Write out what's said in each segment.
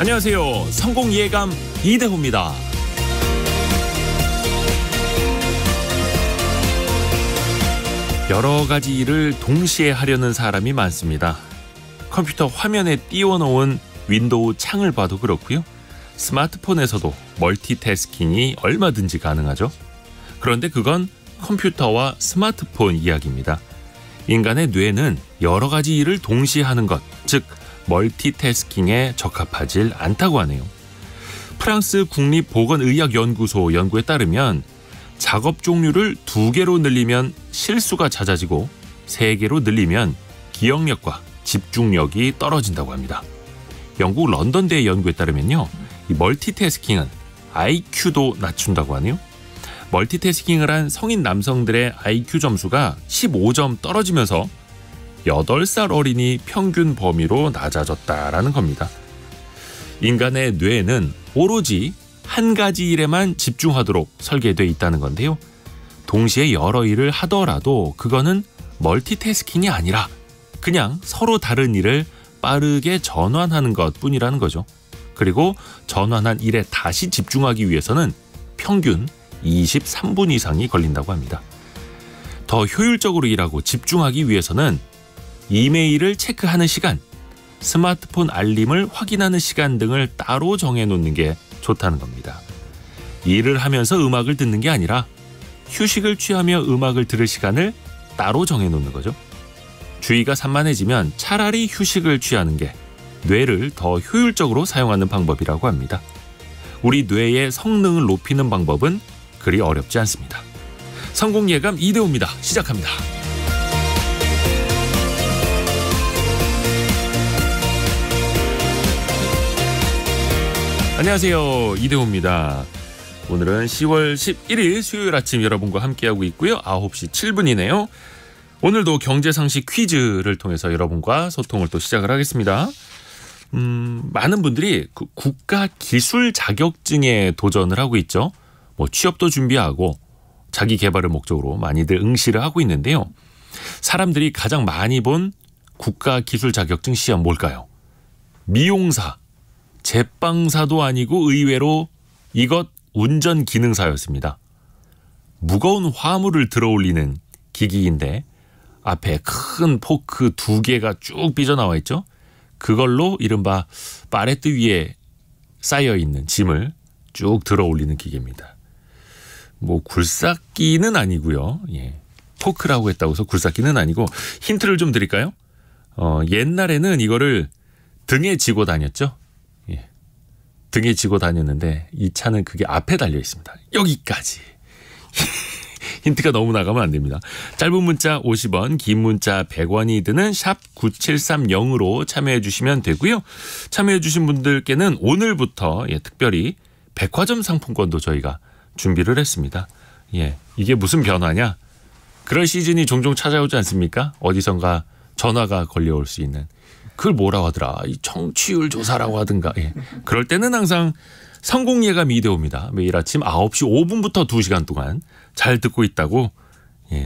안녕하세요. 성공예감 이대호입니다. 여러 가지 일을 동시에 하려는 사람이 많습니다. 컴퓨터 화면에 띄워놓은 윈도우 창을 봐도 그렇고요. 스마트폰에서도 멀티태스킹이 얼마든지 가능하죠. 그런데 그건 컴퓨터와 스마트폰 이야기입니다. 인간의 뇌는 여러 가지 일을 동시에 하는 것, 즉 멀티태스킹에 적합하질 않다고 하네요. 프랑스 국립보건의학연구소 연구에 따르면 작업 종류를 2개로 늘리면 실수가 잦아지고 3개로 늘리면 기억력과 집중력이 떨어진다고 합니다. 영국 런던대의 연구에 따르면요, 이 멀티태스킹은 IQ도 낮춘다고 하네요. 멀티태스킹을 한 성인 남성들의 IQ 점수가 15점 떨어지면서 8살 어린이 평균 범위로 낮아졌다라는 겁니다. 인간의 뇌는 오로지 한 가지 일에만 집중하도록 설계되어 있다는 건데요. 동시에 여러 일을 하더라도 그거는 멀티태스킹이 아니라 그냥 서로 다른 일을 빠르게 전환하는 것뿐이라는 거죠. 그리고 전환한 일에 다시 집중하기 위해서는 평균 23분 이상이 걸린다고 합니다. 더 효율적으로 일하고 집중하기 위해서는 이메일을 체크하는 시간, 스마트폰 알림을 확인하는 시간 등을 따로 정해놓는 게 좋다는 겁니다. 일을 하면서 음악을 듣는 게 아니라 휴식을 취하며 음악을 들을 시간을 따로 정해놓는 거죠. 주의가 산만해지면 차라리 휴식을 취하는 게 뇌를 더 효율적으로 사용하는 방법이라고 합니다. 우리 뇌의 성능을 높이는 방법은 그리 어렵지 않습니다. 성공예감 이대호입니다. 시작합니다. 안녕하세요. 이대호입니다. 오늘은 10월 11일 수요일 아침 여러분과 함께하고 있고요. 9시 7분이네요. 오늘도 경제상식 퀴즈를 통해서 여러분과 소통을 또 시작을 하겠습니다. 많은 분들이 그 국가 기술 자격증에 도전을 하고 있죠. 뭐 취업도 준비하고 자기 개발을 목적으로 많이들 응시를 하고 있는데요. 사람들이 가장 많이 본 국가 기술 자격증 시험 뭘까요? 미용사, 제빵사도 아니고 의외로 이것 운전기능사였습니다. 무거운 화물을 들어올리는 기기인데 앞에 큰 포크 2개가 쭉 삐져나와 있죠. 그걸로 이른바 팔레트 위에 쌓여있는 짐을 쭉 들어올리는 기계입니다. 뭐 굴삭기는 아니고요. 예. 포크라고 했다고 해서 굴삭기는 아니고 힌트를 좀 드릴까요? 옛날에는 이거를 등에 지고 다녔죠. 예. 등에 지고 다녔는데 이 차는 그게 앞에 달려 있습니다. 여기까지. 힌트가 너무 나가면 안 됩니다. 짧은 문자 50원, 긴 문자 100원이 드는 샵 9730으로 참여해 주시면 되고요. 참여해 주신 분들께는 오늘부터 특별히 백화점 상품권도 저희가 준비를 했습니다. 예, 이게 무슨 변화냐? 그런 시즌이 종종 찾아오지 않습니까? 어디선가 전화가 걸려올 수 있는. 그걸 뭐라고 하더라? 이 청취율 조사라고 하든가. 예. 그럴 때는 항상 성공예감 이대호입니다. 매일 아침 9시 5분부터 2시간 동안 잘 듣고 있다고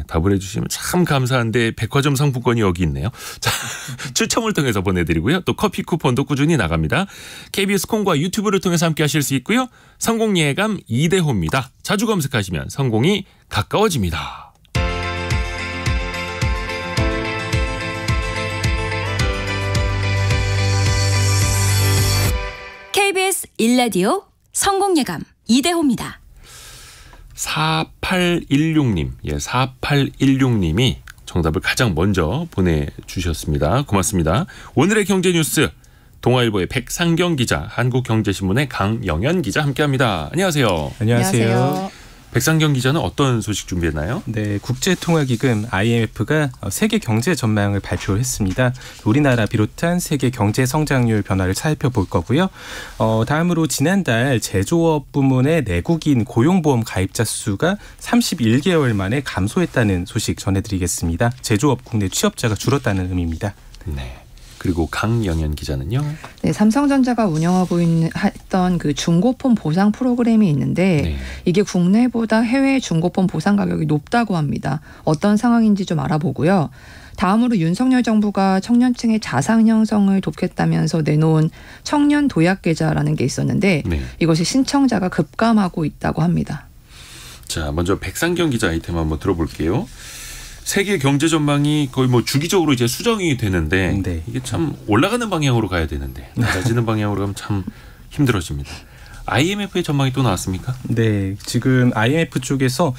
답을 해주시면 참 감사한데 백화점 상품권이 여기 있네요. 자, 추첨을 통해서 보내드리고요. 또 커피 쿠폰도 꾸준히 나갑니다. KBS 콩과 유튜브를 통해서 함께 하실 수 있고요. 성공예감 이대호입니다. 자주 검색하시면 성공이 가까워집니다. KBS 1라디오 성공예감 이대호입니다. 4816님, 4816님이 정답을 가장 먼저 보내주셨습니다. 고맙습니다. 오늘의 경제뉴스 동아일보의 백상경 기자, 한국경제신문의 강영현 기자 함께합니다. 안녕하세요. 안녕하세요. 백상경 기자는 어떤 소식 준비했나요? 네, 국제통화기금 IMF가 세계 경제 전망을 발표했습니다. 우리나라 비롯한 세계 경제 성장률 변화를 살펴볼 거고요. 다음으로 지난달 제조업 부문의 내국인 고용보험 가입자 수가 31개월 만에 감소했다는 소식 전해드리겠습니다. 제조업 국내 취업자가 줄었다는 의미입니다. 네. 그리고 강영현 기자는요. 네, 삼성전자가 운영하고 했던 그 중고폰 보상 프로그램이 있는데 네. 이게 국내보다 해외 중고폰 보상 가격이 높다고 합니다. 어떤 상황인지 좀 알아보고요. 다음으로 윤석열 정부가 청년층의 자산 형성을 돕겠다면서 내놓은 청년 도약 계좌라는 게 있었는데 네. 이것이 신청자가 급감하고 있다고 합니다. 자, 먼저 백상경 기자 아이템 한번 들어볼게요. 세계 경제 전망이 거의 뭐 주기적으로 이제 수정이 되는데 네. 이게 참 올라가는 방향으로 가야 되는데 낮아지는 방향으로 가면 참 힘들어집니다. IMF의 전망이 또 나왔습니까? 네, 지금 IMF 쪽에서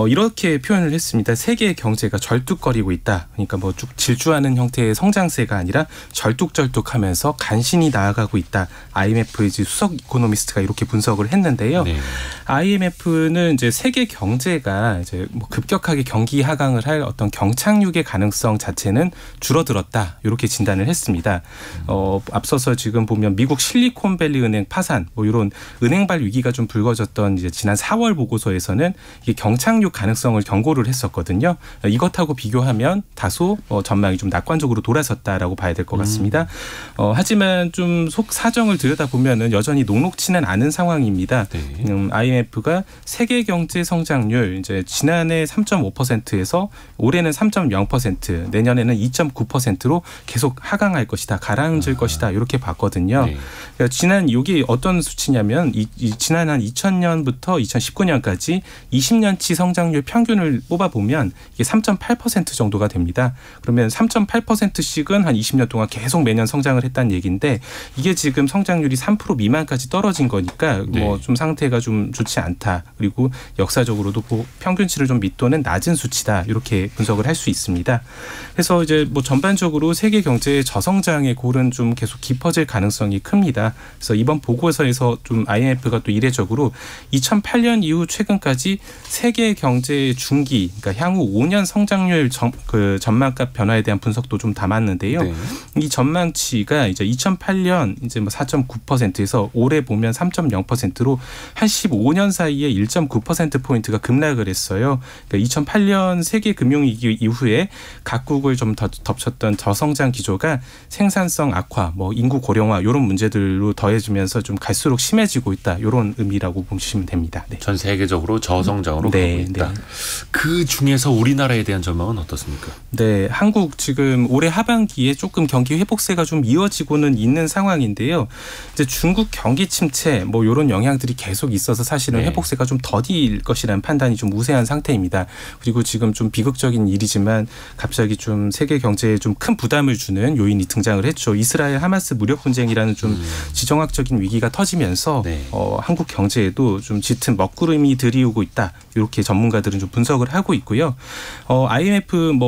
이렇게 표현을 했습니다. 세계 경제가 절뚝거리고 있다. 그러니까 뭐 쭉 질주하는 형태의 성장세가 아니라 절뚝절뚝하면서 간신히 나아가고 있다. IMF의 수석 이코노미스트가 이렇게 분석을 했는데요. 네. IMF는 이제 세계 경제가 이제 뭐 급격하게 경기 하강을 할 어떤 경착륙의 가능성 자체는 줄어들었다. 이렇게 진단을 했습니다. 앞서서 지금 보면 미국 실리콘밸리 은행 파산, 뭐 이런 은행발 위기가 좀 불거졌던 이제 지난 4월 보고서에서는 이게 경착륙 가능성을 경고를 했었거든요. 이것하고 비교하면 다소 전망이 좀 낙관적으로 돌아섰다라고 봐야 될 것 같습니다. 하지만 좀 속 사정을 들여다보면은 여전히 녹록치는 않은 상황입니다. 네. IMF가 세계 경제 성장률 이제 지난해 3.5%에서 올해는 3.0%, 내년에는 2.9%로 계속 하강할 것이다, 가라앉을 것이다 이렇게 봤거든요. 네. 그러니까 지난 여기 어떤 수치냐면 지난 한 2000년부터 2019년까지 20년치 성장률 평균을 뽑아보면 이게 3.8% 정도가 됩니다. 그러면 3.8%씩은 한 20년 동안 계속 매년 성장을 했다는 얘기인데 이게 지금 성장률이 3% 미만까지 떨어진 거니까 네. 뭐 좀 상태가 좀 좋지 않다. 그리고 역사적으로도 평균치를 좀 밑도는 낮은 수치다. 이렇게 분석을 할 수 있습니다. 그래서 이제 뭐 전반적으로 세계 경제의 저성장의 골은 좀 계속 깊어질 가능성이 큽니다. 그래서 이번 보고서에서 좀 IMF가 또 이례적으로 2008년 이후 최근까지 세계 경제의 중기, 그러니까 향후 5년 성장률 전망값 변화에 대한 분석도 좀 담았는데요. 네. 이 전망치가 이제 2008년 이제 뭐 4.9%에서 올해 보면 3.0%로 한 15년 사이에 1.9% 포인트가 급락을 했어요. 그러니까 2008년 세계 금융위기 이후에 각국을 좀 덮쳤던 저성장 기조가 생산성 악화, 뭐 인구 고령화 이런 문제들로 더해지면서 좀 갈수록 심해지고 있다. 이런 의미라고 보시면 됩니다. 네. 전 세계적으로 저성장으로 네, 가고 있다. 네. 그 중에서 우리나라에 대한 전망은 어떻습니까? 네, 한국 지금 올해 하반기에 조금 경기 회복세가 좀 이어지고는 있는 상황인데요. 이제 중국 경기 침체 뭐 이런 영향들이 계속 있어서 사실은 네. 회복세가 좀 더딜 것이라는 판단이 좀 우세한 상태입니다. 그리고 지금 좀 비극적인 일이지만 갑자기 좀 세계 경제에 좀 큰 부담을 주는 요인이 등장을 했죠. 이스라엘 하마스 무력 분쟁이라는 좀 지정학적인 위기가 터지면서 네. 한국 경제에도 좀 짙은 먹구름이 들이우고 있다. 이렇게 전문가들은 좀 분석을 하고 있고요. IMF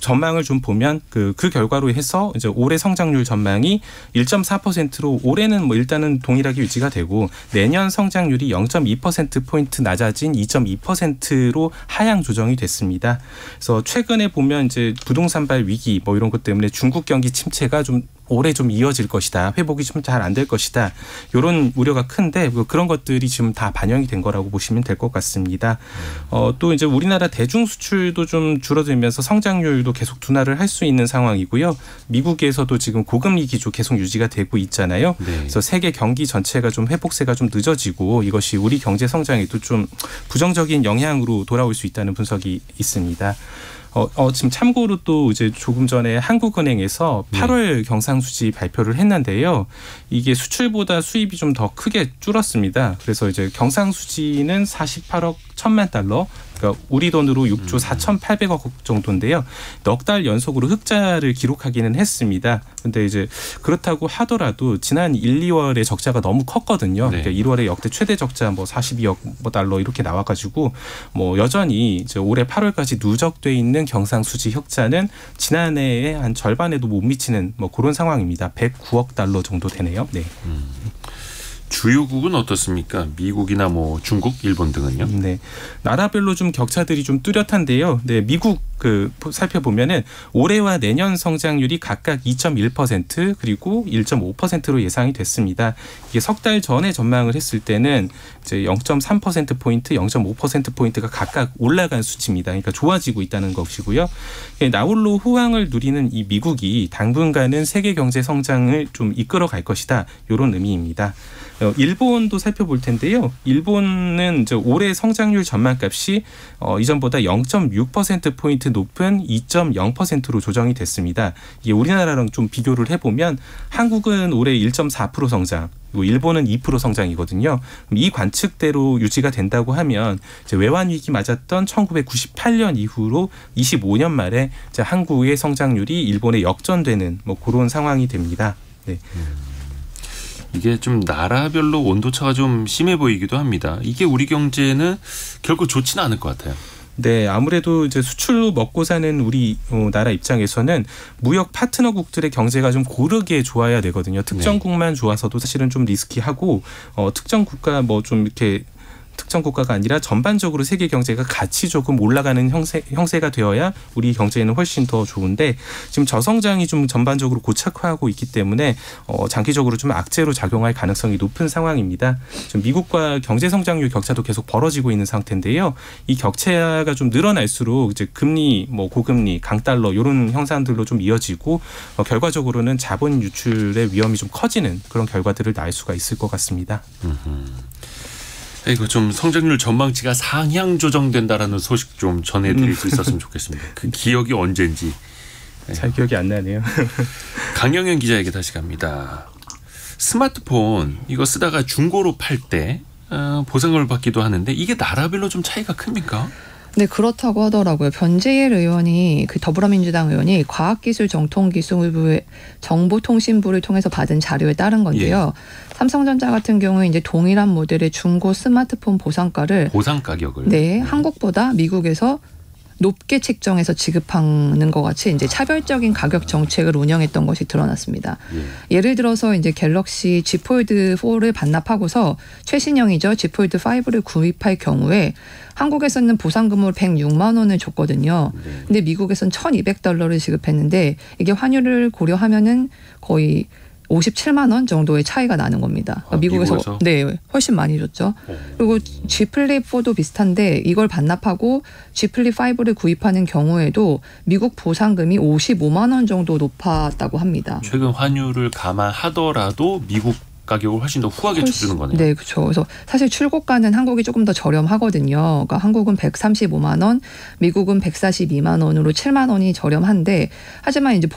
전망을 좀 보면 그 결과로 해서 이제 올해 성장률 전망이 1.4%로 올해는 뭐 일단은 동일하게 유지가 되고 내년 성장률이 0.2% 포인트 낮아진 2.2%로 하향 조정이 됐습니다. 그래서 최근에 보면 이제 부동산발 위기 뭐 이런 것 때문에 중국 경기 침체가 좀 올해 좀 이어질 것이다. 회복이 좀 잘 안 될 것이다. 이런 우려가 큰데 그런 것들이 지금 다 반영이 된 거라고 보시면 될 것 같습니다. 또 이제 우리나라 대중 수출도 좀 줄어들면서 성장률도 계속 둔화를 할 수 있는 상황이고요. 미국에서도 지금 고금리 기조 계속 유지가 되고 있잖아요. 네. 그래서 세계 경기 전체가 좀 회복세가 좀 늦어지고 이것이 우리 경제 성장에도 좀 부정적인 영향으로 돌아올 수 있다는 분석이 있습니다. 지금 참고로 또 이제 조금 전에 한국은행에서 8월 경상수지 발표를 했는데요. 이게 수출보다 수입이 좀 더 크게 줄었습니다. 그래서 이제 경상수지는 48억 1천만 달러, 그러니까 우리 돈으로 6조 4,800억 정도인데요. 넉 달 연속으로 흑자를 기록하기는 했습니다. 그런데 이제 그렇다고 하더라도 지난 1, 2월에 적자가 너무 컸거든요. 네. 그러니까 1월에 역대 최대 적자 뭐 42억 달러 이렇게 나와가지고 뭐 여전히 이제 올해 8월까지 누적돼 있는 경상수지 흑자는 지난해의 한 절반에도 못 미치는 뭐 그런 상황입니다. 109억 달러 정도 되네요. 네. 주요국은 어떻습니까? 미국이나 뭐 중국, 일본 등은요? 네, 나라별로 좀 격차들이 좀 뚜렷한데요. 네, 미국 살펴보면은 올해와 내년 성장률이 각각 2.1% 그리고 1.5%로 예상이 됐습니다. 이게 석 달 전에 전망을 했을 때는 이제 0.3% 포인트, 0.5% 포인트가 각각 올라간 수치입니다. 그러니까 좋아지고 있다는 것이고요. 나홀로 호황을 누리는 이 미국이 당분간은 세계 경제 성장을 좀 이끌어갈 것이다. 이런 의미입니다. 일본도 살펴볼 텐데요. 일본은 이제 올해 성장률 전망값이 이전보다 0.6% 포인트 높은 2.0%로 조정이 됐습니다. 이게 우리나라랑 좀 비교를 해보면 한국은 올해 1.4% 성장, 일본은 2% 성장이거든요. 이 관측대로 유지가 된다고 하면 이제 외환 위기 맞았던 1998년 이후로 25년 만에 이제 한국의 성장률이 일본에 역전되는 뭐 그런 상황이 됩니다. 네. 이게 좀 나라별로 온도차가 좀 심해 보이기도 합니다. 이게 우리 경제는 결코 좋지는 않을 것 같아요. 네, 아무래도 이제 수출로 먹고 사는 우리 나라 입장에서는 무역 파트너국들의 경제가 좀 고르게 좋아야 되거든요. 특정 국만 좋아서도 사실은 좀 리스키하고 특정 국가 뭐 좀 이렇게 특정 국가가 아니라 전반적으로 세계 경제가 같이 조금 올라가는 형세가 되어야 우리 경제에는 훨씬 더 좋은데 지금 저성장이 좀 전반적으로 고착화하고 있기 때문에 장기적으로 좀 악재로 작용할 가능성이 높은 상황입니다. 지금 미국과 경제 성장률 격차도 계속 벌어지고 있는 상태인데요. 이 격차가 좀 늘어날수록 이제 금리, 뭐 고금리, 강달러 이런 형상들로 좀 이어지고 결과적으로는 자본 유출의 위험이 좀 커지는 그런 결과들을 낳을 수가 있을 것 같습니다. 이거 좀 성장률 전망치가 상향 조정된다라는 소식 좀 전해드릴 수 있었으면 좋겠습니다. 그 기억이 언젠지. 잘 기억이 안 나네요. 강영현 기자에게 다시 갑니다. 스마트폰 이거 쓰다가 중고로 팔 때 보상을 받기도 하는데 이게 나라별로 좀 차이가 큽니까? 네, 그렇다고 하더라고요. 변재일 의원이 더불어민주당 의원이 과학기술정통기술부의 정보통신부를 통해서 받은 자료에 따른 건데요. 삼성전자 같은 경우에 이제 동일한 모델의 중고 스마트폰 보상 가격을 한국보다 미국에서 높게 책정해서 지급하는 것 같이 이제 차별적인 가격 정책을 운영했던 것이 드러났습니다. 예를 들어서 이제 갤럭시 Z 폴드 4를 반납하고서 최신형이죠. Z 폴드 5를 구입할 경우에 한국에서는 보상금으로 106만 원을 줬거든요. 근데 미국에서는 $1,200를 지급했는데 이게 환율을 고려하면은 거의 57만 원 정도의 차이가 나는 겁니다. 그러니까 미국에서 네, 훨씬 많이 줬죠. 그리고 G 플립 4도 비슷한데 이걸 반납하고 G 플립 5를 구입하는 경우에도 미국 보상금이 55만 원 정도 높았다고 합니다. 최근 환율을 감안하더라도 미국 가격을 훨씬 더 후하게 쳐주는 거네요. 네, 그렇죠. 그래서 사실 출고가는 한국이 조금 더 저렴하거든요. 그러니까 한국은 135만 원, 미국은 142만 원으로 7만 원이 저렴한데 하지만 이제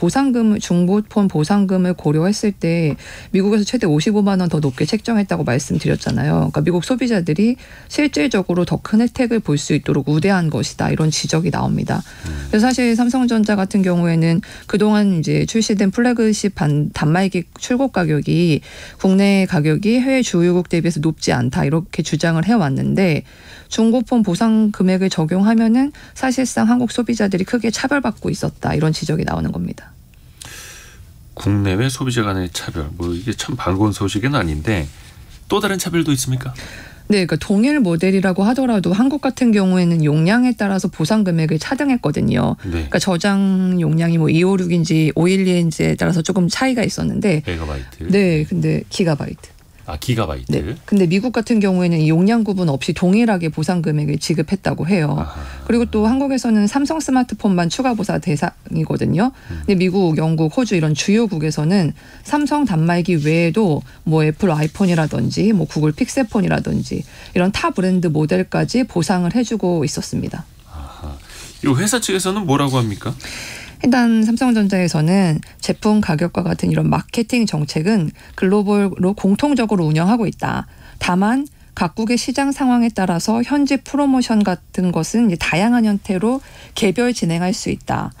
중고폰 보상금을 고려했을 때 미국에서 최대 55만 원 더 높게 책정했다고 말씀드렸잖아요. 그러니까 미국 소비자들이 실질적으로 더 큰 혜택을 볼 수 있도록 우대한 것이다. 이런 지적이 나옵니다. 그래서 사실 삼성전자 같은 경우에는 그동안 이제 출시된 플래그십 단말기 출고 가격이 국내 가격이 해외 주요국 대비해서 높지 않다 이렇게 주장을 해왔는데 중고폰 보상 금액을 적용하면은 사실상 한국 소비자들이 크게 차별받고 있었다 이런 지적이 나오는 겁니다. 국내외 소비자 간의 차별, 뭐 이게 참 반가운 소식은 아닌데 또 다른 차별도 있습니까? 네, 그러니까 동일 모델이라고 하더라도 한국 같은 경우에는 용량에 따라서 보상 금액을 차등했거든요. 그러니까 저장 용량이 뭐 256인지 512인지에 따라서 조금 차이가 있었는데. 메가바이트. 네, 근데 기가바이트. 기가바이트. 네. 근데 미국 같은 경우에는 이 용량 구분 없이 동일하게 보상 금액을 지급했다고 해요. 그리고 또 한국에서는 삼성 스마트폰만 추가 보상 대상이거든요. 근데 미국, 영국, 호주 이런 주요국에서는 삼성 단말기 외에도 뭐 애플 아이폰이라든지 뭐 구글 픽셀폰이라든지 이런 타 브랜드 모델까지 보상을 해주고 있었습니다. 이 회사 측에서는 뭐라고 합니까? 일단 삼성전자에서는 제품 가격과 같은 이런 마케팅 정책은 글로벌로 공통적으로 운영하고 있다. 다만 각국의 시장 상황에 따라서 현지 프로모션 같은 것은 이제 다양한 형태로 개별 진행할 수 있다.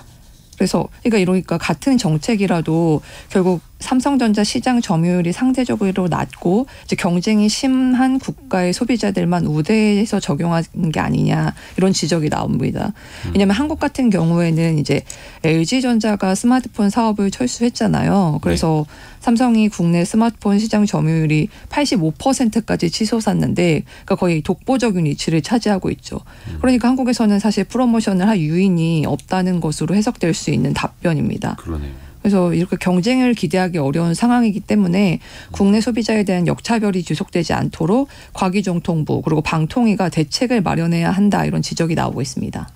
그러니까 같은 정책이라도 결국 삼성전자 시장 점유율이 상대적으로 낮고 이제 경쟁이 심한 국가의 소비자들만 우대해서 적용한 게 아니냐 이런 지적이 나옵니다. 왜냐하면 한국 같은 경우에는 이제 LG전자가 스마트폰 사업을 철수했잖아요. 그래서 삼성이 국내 스마트폰 시장 점유율이 85%까지 치솟았는데 그러니까 거의 독보적인 위치를 차지하고 있죠. 그러니까 한국에서는 사실 프로모션을 할 유인이 없다는 것으로 해석될 수 있는 답변입니다. 그러네요. 그래서 이렇게 경쟁을 기대하기 어려운 상황이기 때문에 국내 소비자에 대한 역차별이 지속되지 않도록 과기정통부 그리고 방통위가 대책을 마련해야 한다 이런 지적이 나오고 있습니다.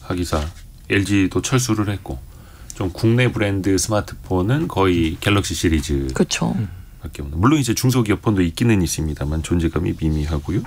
하기사 LG도 철수를 했고 좀 국내 브랜드 스마트폰은 거의 갤럭시 시리즈 그렇죠. 밖에 없는. 물론 이제 중소기업 폰도 있기는 있습니다만 존재감이 미미하고요.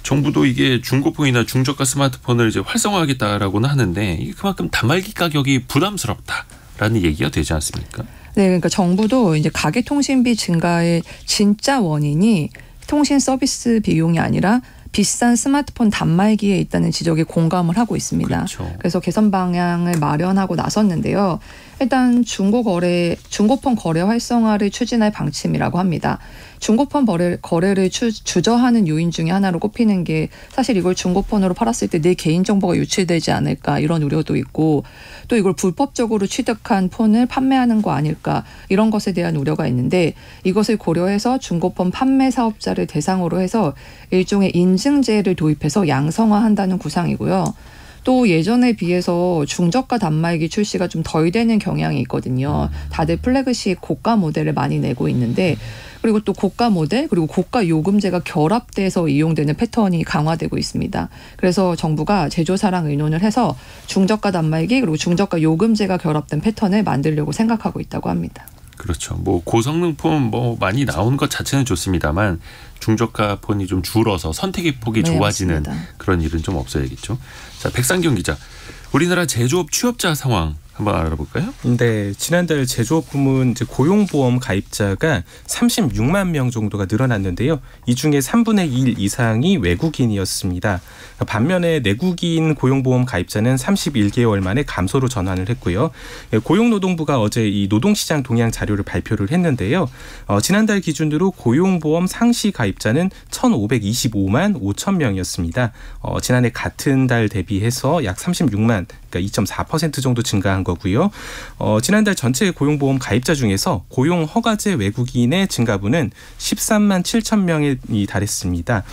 정부도 이게 중고폰이나 중저가 스마트폰을 이제 활성화하겠다라고는 하는데 이게 그만큼 단말기 가격이 부담스럽다라는 얘기가 되지 않습니까? 네, 그러니까 정부도 이제 가계통신비 증가의 진짜 원인이 통신 서비스 비용이 아니라 비싼 스마트폰 단말기에 있다는 지적에 공감을 하고 있습니다. 그렇죠. 그래서 개선 방향을 마련하고 나섰는데요. 일단 중고폰 거래 활성화를 추진할 방침이라고 합니다. 중고폰 거래를 주저하는 요인 중에 하나로 꼽히는 게 사실 이걸 중고폰으로 팔았을 때 내 개인정보가 유출되지 않을까 이런 우려도 있고 또 이걸 불법적으로 취득한 폰을 판매하는 거 아닐까 이런 것에 대한 우려가 있는데 이것을 고려해서 중고폰 판매 사업자를 대상으로 해서 일종의 인증제를 도입해서 양성화한다는 구상이고요. 또 예전에 비해서 중저가 단말기 출시가 좀 덜 되는 경향이 있거든요. 다들 플래그십 고가 모델을 많이 내고 있는데 그리고 또 고가 모델 그리고 고가 요금제가 결합돼서 이용되는 패턴이 강화되고 있습니다. 그래서 정부가 제조사랑 의논을 해서 중저가 단말기 그리고 중저가 요금제가 결합된 패턴을 만들려고 생각하고 있다고 합니다. 그렇죠. 뭐 고성능 폰 뭐 많이 나오는 것 자체는 좋습니다만 중저가 폰이 좀 줄어서 선택의 폭이 네, 좁아지는 맞습니다. 그런 일은 좀 없어야겠죠. 자, 백상경 기자. 우리나라 제조업 취업자 상황 한번 알아볼까요? 네, 지난달 제조업 부문 이제 고용보험 가입자가 36만 명 정도가 늘어났는데요. 이 중에 3분의 1 이상이 외국인이었습니다. 반면에 내국인 고용보험 가입자는 31개월 만에 감소로 전환을 했고요. 고용노동부가 어제 이 노동시장 동향 자료를 발표를 했는데요. 지난달 기준으로 고용보험 상시 가입자는 1,525만 5천 명이었습니다. 지난해 같은 달 대비해서 약 36만, 그러니까 2.4% 정도 증가한 거고요. 지난달 전체 고용보험 가입자 중에서 고용 허가제 외국인의 증가분은 13만 7천 명이 달했습니다.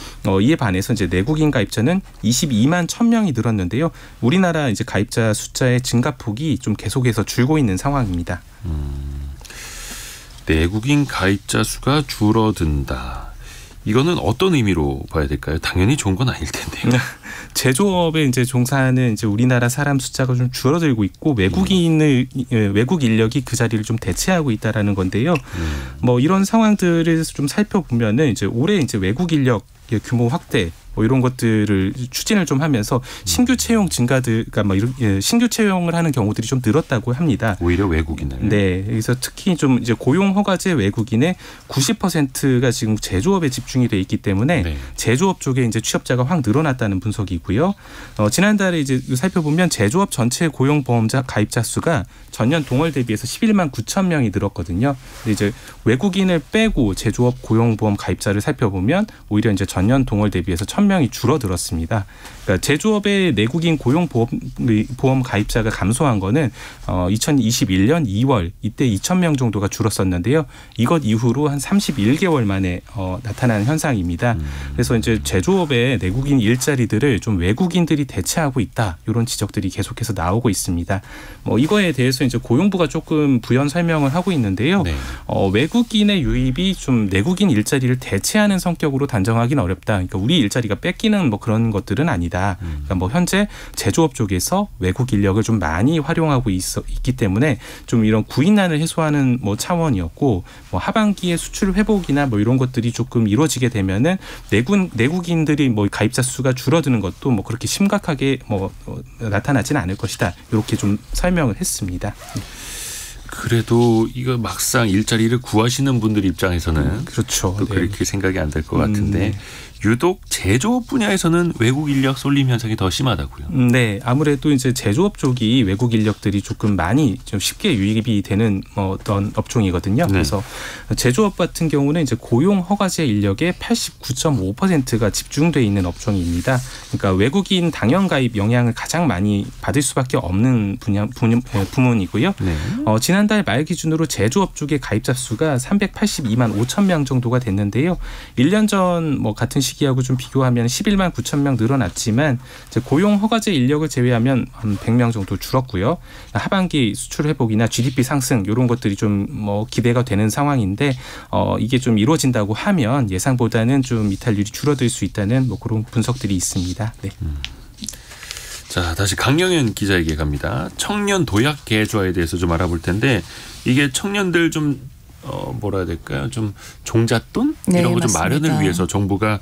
이에 반해서 이제 내국인 가입자는 22만 1,000명이 늘었는데요. 우리나라 이제 가입자 숫자의 증가폭이 좀 계속해서 줄고 있는 상황입니다. 내국인 가입자 수가 줄어든다. 이거는 어떤 의미로 봐야 될까요? 당연히 좋은 건 아닐 텐데요. 제조업에 이제 종사하는 이제 우리나라 사람 숫자가 좀 줄어들고 있고 외국 인력이 그 자리를 좀 대체하고 있다라는 건데요. 뭐 이런 상황들을 좀 살펴보면은 이제 올해 이제 외국 인력 규모 확대 뭐 이런 것들을 추진을 좀 하면서 신규 채용 증가들가 뭐 이런 신규 채용을 하는 경우들이 좀 늘었다고 합니다. 오히려 외국인을. 네, 그래서 특히 좀 이제 고용 허가제 외국인의 90%가 지금 제조업에 집중이 돼 있기 때문에 네. 제조업 쪽에 이제 취업자가 확 늘어났다는 분석이고요. 지난달에 이제 살펴보면 제조업 전체 고용보험자 가입자 수가 전년 동월 대비해서 11만 9천 명이 늘었거든요. 근데 이제 외국인을 빼고 제조업 고용보험 가입자를 살펴보면 오히려 이제 전년 동월 대비해서 1,000명이 줄어들었습니다. 그러니까 제조업의 내국인 고용보험 가입자가 감소한 거는 2021년 2월 이때 2,000명 정도가 줄었었는데요. 이것 이후로 한 31개월 만에 나타난 현상입니다. 그래서 이제 제조업의 내국인 일자리들을 좀 외국인들이 대체하고 있다. 이런 지적들이 계속해서 나오고 있습니다. 이거에 대해서 이제 고용부가 조금 부연 설명을 하고 있는데요. 네. 외국인의 유입이 좀 내국인 일자리를 대체하는 성격으로 단정하기는 어렵다. 그러니까 우리 일자리가 뺏기는 뭐 그런 것들은 아니다. 그러니까 뭐 현재 제조업 쪽에서 외국 인력을 좀 많이 활용하고 있기 때문에 좀 이런 구인난을 해소하는 뭐 차원이었고 뭐 하반기에 수출 회복이나 뭐 이런 것들이 조금 이루어지게 되면은 내국인들이 뭐 가입자 수가 줄어드는 것도 뭐 그렇게 심각하게 뭐 나타나지는 않을 것이다. 이렇게 좀 설명을 했습니다. 그래도 이거 막상 일자리를 구하시는 분들 입장에서는 그렇죠. 또 네. 그렇게 생각이 안 될 것 같은데 유독 제조업 분야에서는 외국 인력 쏠림 현상이 더 심하다고요. 네, 아무래도 이제 제조업 쪽이 외국 인력들이 조금 많이 좀 쉽게 유입이 되는 어떤 업종이거든요. 네. 그래서 제조업 같은 경우는 이제 고용 허가제 인력의 89.5%가 집중돼 있는 업종입니다. 그러니까 외국인 당연 가입 영향을 가장 많이 받을 수밖에 없는 부문이고요. 네. 지난달 말 기준으로 제조업 쪽의 가입자 수가 382만 5천 명 정도가 됐는데요. 1년 전 같은 시기하고 좀 비교하면 11만 9천 명 늘어났지만 이제 고용 허가제 인력을 제외하면 한 100명 정도 줄었고요. 하반기 수출 회복이나 GDP 상승 이런 것들이 좀 기대가 되는 상황인데 이게 좀 이루어진다고 하면 예상보다는 좀 이탈률이 줄어들 수 있다는 그런 분석들이 있습니다. 네. 자, 다시 강영현 기자에게 갑니다. 청년 도약 계좌에 대해서 좀 알아볼 텐데 이게 청년들 좀 뭐라 해야 될까요? 좀 종잣돈 네, 이런 거 좀 맞습니다. 마련을 위해서 정부가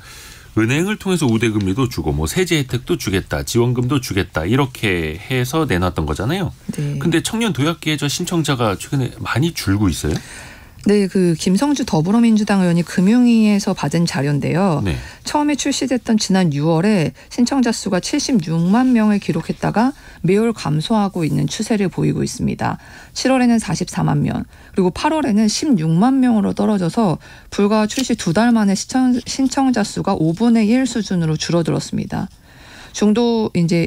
은행을 통해서 우대금리도 주고 세제 혜택도 주겠다, 지원금도 주겠다 이렇게 해서 내놨던 거잖아요. 네. 근데 청년 도약 계좌 신청자가 최근에 많이 줄고 있어요. 네, 김성주 더불어민주당 의원이 금융위에서 받은 자료인데요. 네. 처음에 출시됐던 지난 6월에 신청자 수가 76만 명을 기록했다가 매월 감소하고 있는 추세를 보이고 있습니다. 7월에는 44만 명, 그리고 8월에는 16만 명으로 떨어져서 불과 출시 2달 만에 신청자 수가 5분의 1 수준으로 줄어들었습니다.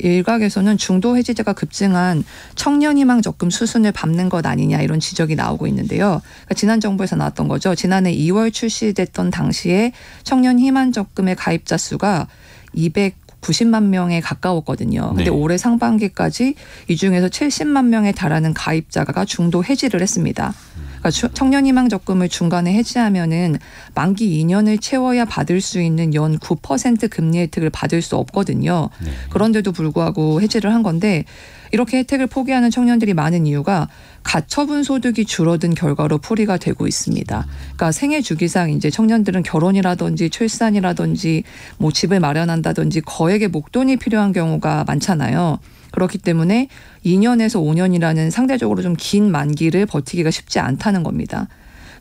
일각에서는 중도 해지자가 급증한 청년희망 적금 수순을 밟는 것 아니냐 이런 지적이 나오고 있는데요. 그러니까 지난 정부에서 나왔던 거죠. 지난해 2월 출시됐던 당시에 청년희망 적금의 가입자 수가 290만 명에 가까웠거든요. 근데 네. 올해 상반기까지 이 중에서 70만 명에 달하는 가입자가 중도 해지를 했습니다. 그러니까 청년희망 적금을 중간에 해지하면은 만기 2년을 채워야 받을 수 있는 연 9% 금리 혜택을 받을 수 없거든요. 네. 그런데도 불구하고 해지를 한 건데 이렇게 혜택을 포기하는 청년들이 많은 이유가 가처분 소득이 줄어든 결과로 풀이가 되고 있습니다. 그러니까 생애 주기상 이제 청년들은 결혼이라든지 출산이라든지 집을 마련한다든지 거액의 목돈이 필요한 경우가 많잖아요. 그렇기 때문에 2년에서 5년이라는 상대적으로 좀 긴 만기를 버티기가 쉽지 않다는 겁니다.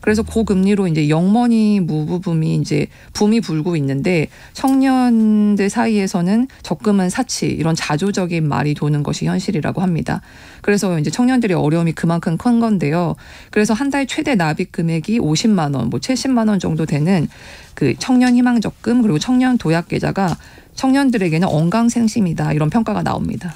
그래서 고금리로 이제 영머니 무브붐이 붐이 불고 있는데 청년들 사이에서는 적금은 사치 이런 자조적인 말이 도는 것이 현실이라고 합니다. 그래서 이제 청년들의 어려움이 그만큼 큰 건데요. 그래서 한 달 최대 납입 금액이 50만 원, 70만 원 정도 되는 청년 희망 적금 그리고 청년 도약 계좌가 청년들에게는 언강생심이다 이런 평가가 나옵니다.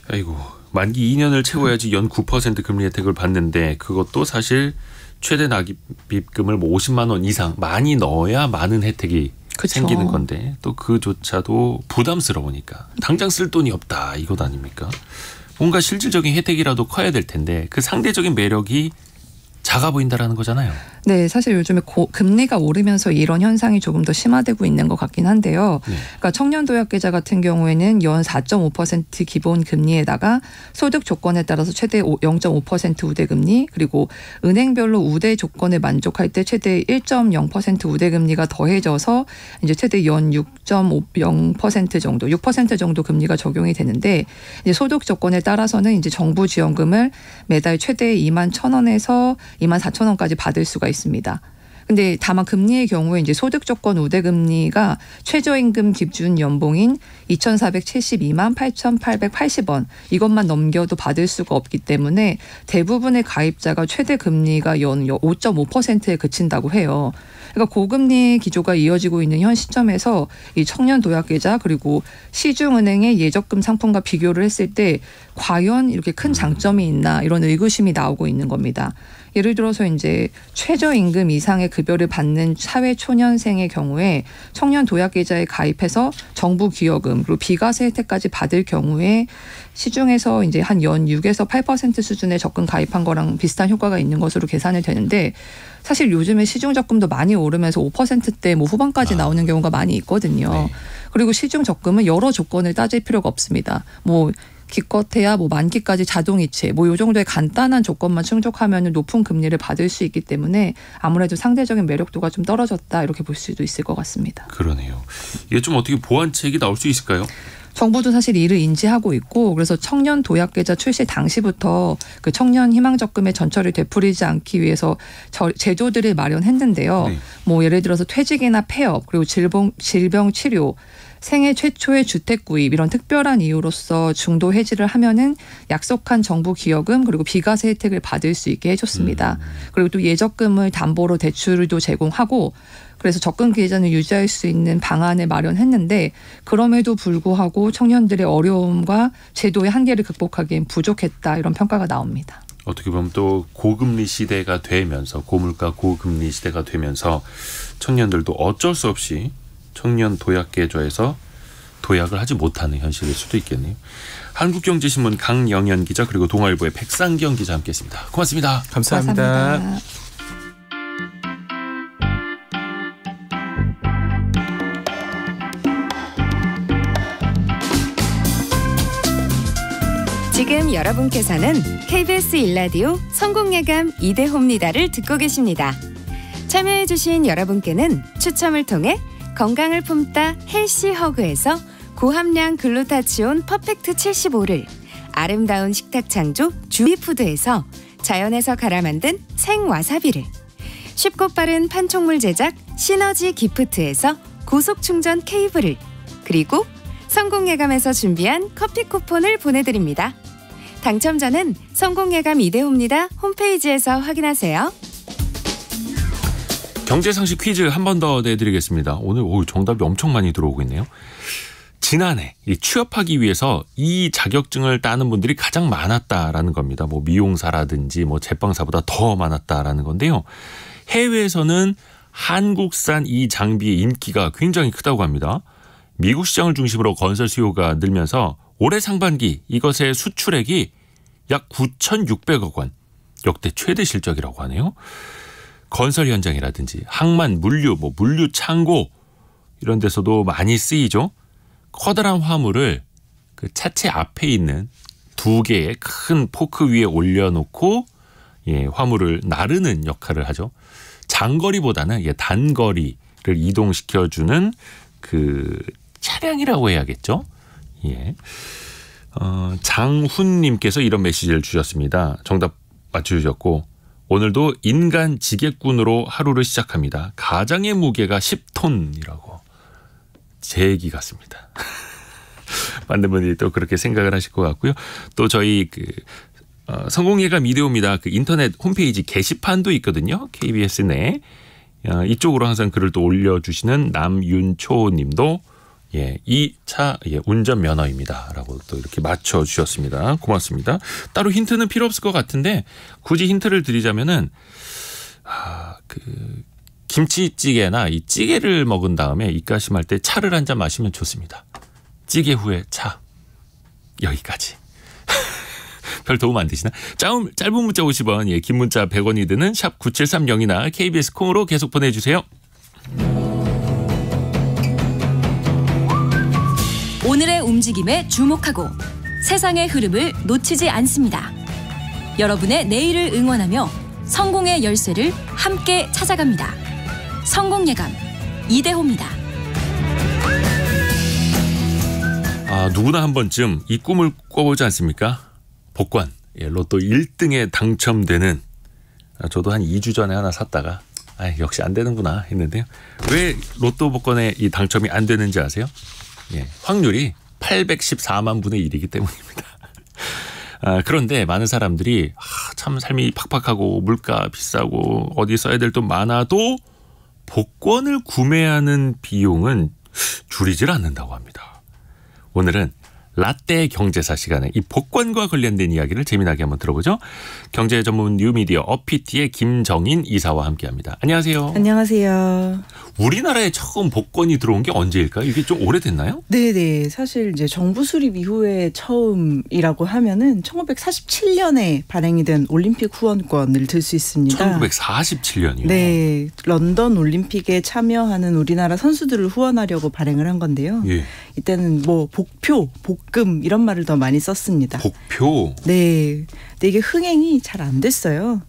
아이고, 만기 2년을 채워야지 연 9% 금리 혜택을 받는데 그것도 사실 최대 납입금을 50만 원 이상 많이 넣어야 많은 혜택이 그쵸. 생기는 건데 또 그조차도 부담스러우니까 당장 쓸 돈이 없다 이것 아닙니까? 뭔가 실질적인 혜택이라도 커야 될 텐데 그 상대적인 매력이 작아 보인다라는 거잖아요. 네, 사실 요즘에 금리가 오르면서 이런 현상이 조금 더 심화되고 있는 것 같긴 한데요. 네. 그러니까 청년 도약 계좌 같은 경우에는 연 4.5% 기본 금리에다가 소득 조건에 따라서 최대 0.5% 우대 금리 그리고 은행별로 우대 조건에 만족할 때 최대 1.0% 우대 금리가 더해져서 이제 최대 연 6.50% 정도, 6% 정도 금리가 적용이 되는데 이제 소득 조건에 따라서는 이제 정부 지원금을 매달 최대 2만 1,000원에서 2만 4천 원까지 받을 수가 있습니다. 근데 다만 금리의 경우에 이제 소득 조건 우대 금리가 최저임금 기준 연봉인 2,472만 8,880원 이것만 넘겨도 받을 수가 없기 때문에 대부분의 가입자가 최대 금리가 연 5.5%에 그친다고 해요. 그러니까 고금리 기조가 이어지고 있는 현 시점에서 이 청년 도약 계좌 그리고 시중은행의 예적금 상품과 비교를 했을 때 과연 이렇게 큰 장점이 있나 이런 의구심이 나오고 있는 겁니다. 예를 들어서 이제 최저임금 이상의 급여를 받는 사회초년생의 경우에 청년 도약 계좌에 가입해서 정부 기여금 그리고 비과세 혜택까지 받을 경우에 시중에서 이제 한 연 6에서 8% 수준의 적금 가입한 거랑 비슷한 효과가 있는 것으로 계산이 되는데 사실 요즘에 시중 적금도 많이 오르면서 5%대 후반까지 나오는 경우가 많이 있거든요. 네. 그리고 시중 적금은 여러 조건을 따질 필요가 없습니다. 기껏해야 만기까지 자동이체 요 정도의 간단한 조건만 충족하면 높은 금리를 받을 수 있기 때문에 아무래도 상대적인 매력도가 좀 떨어졌다 이렇게 볼 수도 있을 것 같습니다. 그러네요. 이게 좀 어떻게 보완책이 나올 수 있을까요? 정부도 사실 이를 인지하고 있고 그래서 청년 도약 계좌 출시 당시부터 그 청년 희망 적금의 전철을 되풀이지 않기 위해서 제도들을 마련했는데요. 네. 뭐 예를 들어서 퇴직이나 폐업 그리고 질병 치료 생애 최초의 주택 구입 이런 특별한 이유로서 중도 해지를 하면은 약속한 정부 기여금 그리고 비과세 혜택을 받을 수 있게 해줬습니다. 그리고 또 예적금을 담보로 대출도 제공하고 그래서 접근 기회전을 유지할 수 있는 방안을 마련했는데 그럼에도 불구하고 청년들의 어려움과 제도의 한계를 극복하기엔 부족했다 이런 평가가 나옵니다. 어떻게 보면 또 고금리 시대가 되면서 고물가 고금리 시대가 되면서 청년들도 어쩔 수 없이 청년 도약 계좌에서 도약을 하지 못하는 현실일 수도 있겠네요. 한국경제신문 강영현 기자 그리고 동아일보의 백상경 기자 함께했습니다. 고맙습니다. 감사합니다. 감사합니다. 지금 여러분께서는 KBS 일라디오 성공예감 이대호입니다를 듣고 계십니다. 참여해주신 여러분께는 추첨을 통해 건강을 품다 헬시허그에서 고함량 글루타치온 퍼펙트 75를 아름다운 식탁 창조 주비푸드에서 자연에서 갈아 만든 생와사비를 쉽고 빠른 판촉물 제작 시너지 기프트에서 고속충전 케이블을 그리고 성공예감에서 준비한 커피 쿠폰을 보내드립니다. 당첨자는 성공예감 이대호입니다 홈페이지에서 확인하세요. 경제상식 퀴즈 한 번 더 내드리겠습니다. 오늘 정답이 엄청 많이 들어오고 있네요. 지난해 취업하기 위해서 이 자격증을 따는 분들이 가장 많았다라는 겁니다. 뭐 미용사라든지 뭐 제빵사보다 더 많았다라는 건데요. 해외에서는 한국산 이 장비의 인기가 굉장히 크다고 합니다. 미국 시장을 중심으로 건설 수요가 늘면서 올해 상반기 이것의 수출액이 약 9,600억 원, 역대 최대 실적이라고 하네요. 건설 현장이라든지 항만, 물류, 물류 창고 이런 데서도 많이 쓰이죠. 커다란 화물을 그 차체 앞에 있는 두 개의 큰 포크 위에 올려놓고 화물을 나르는 역할을 하죠. 장거리보다는 단거리를 이동시켜주는 그 차량이라고 해야겠죠. 장훈님께서 이런 메시지를 주셨습니다. 정답 맞춰주셨고 오늘도 인간 지게꾼으로 하루를 시작합니다. 가장의 무게가 10톤이라고. 제 얘기 같습니다. 많은 분들이 또 그렇게 생각을 하실 것 같고요. 또 저희 성공예감 이대호입니다. 그 인터넷 홈페이지 게시판도 있거든요. KBS 내. 이쪽으로 항상 글을 또 올려주시는 남윤초 님도 이 차 운전면허입니다 라고 또 이렇게 맞춰주셨습니다. 고맙습니다. 따로 힌트는 필요 없을 것 같은데 굳이 힌트를 드리자면은 김치찌개나 이 찌개를 먹은 다음에 입가심할 때 차를 한 잔 마시면 좋습니다. 찌개 후에 차. 여기까지. 별 도움 안 되시나? 짧은 문자 50원, 긴 문자 100원이 드는 샵 9730이나 KBS 콩으로 계속 보내주세요. 오늘의 움직임에 주목하고 세상의 흐름을 놓치지 않습니다. 여러분의 내일을 응원하며 성공의 열쇠를 함께 찾아갑니다. 성공예감 이대호입니다. 누구나 한 번쯤 이 꿈을 꿔보지 않습니까? 복권, 로또 1등에 당첨되는. 저도 한 2주 전에 하나 샀다가 역시 안 되는구나 했는데요. 왜 로또 복권에 이 당첨이 안 되는지 아세요? 확률이 814만 분의 1이기 때문입니다. 그런데 많은 사람들이 참 삶이 팍팍하고 물가 비싸고 어디 써야 될 돈 많아도 복권을 구매하는 비용은 줄이질 않는다고 합니다. 오늘은 라떼 경제사 시간에 이 복권과 관련된 이야기를 재미나게 한번 들어보죠. 경제 전문 뉴미디어 어피티의 김정인 이사와 함께합니다. 안녕하세요. 안녕하세요. 우리나라에 처음 복권이 들어온 게 언제일까요? 이게 좀 오래됐나요? 네네. 사실 이제 정부 수립 이후에 처음이라고 하면은 1947년에 발행이 된 올림픽 후원권을 들 수 있습니다. 1947년이요? 네. 런던 올림픽에 참여하는 우리나라 선수들을 후원하려고 발행을 한 건데요. 이때는 뭐 복표, 복금 이런 말을 더 많이 썼습니다. 복표. 네. 근데 이게 흥행이 잘 안 됐어요.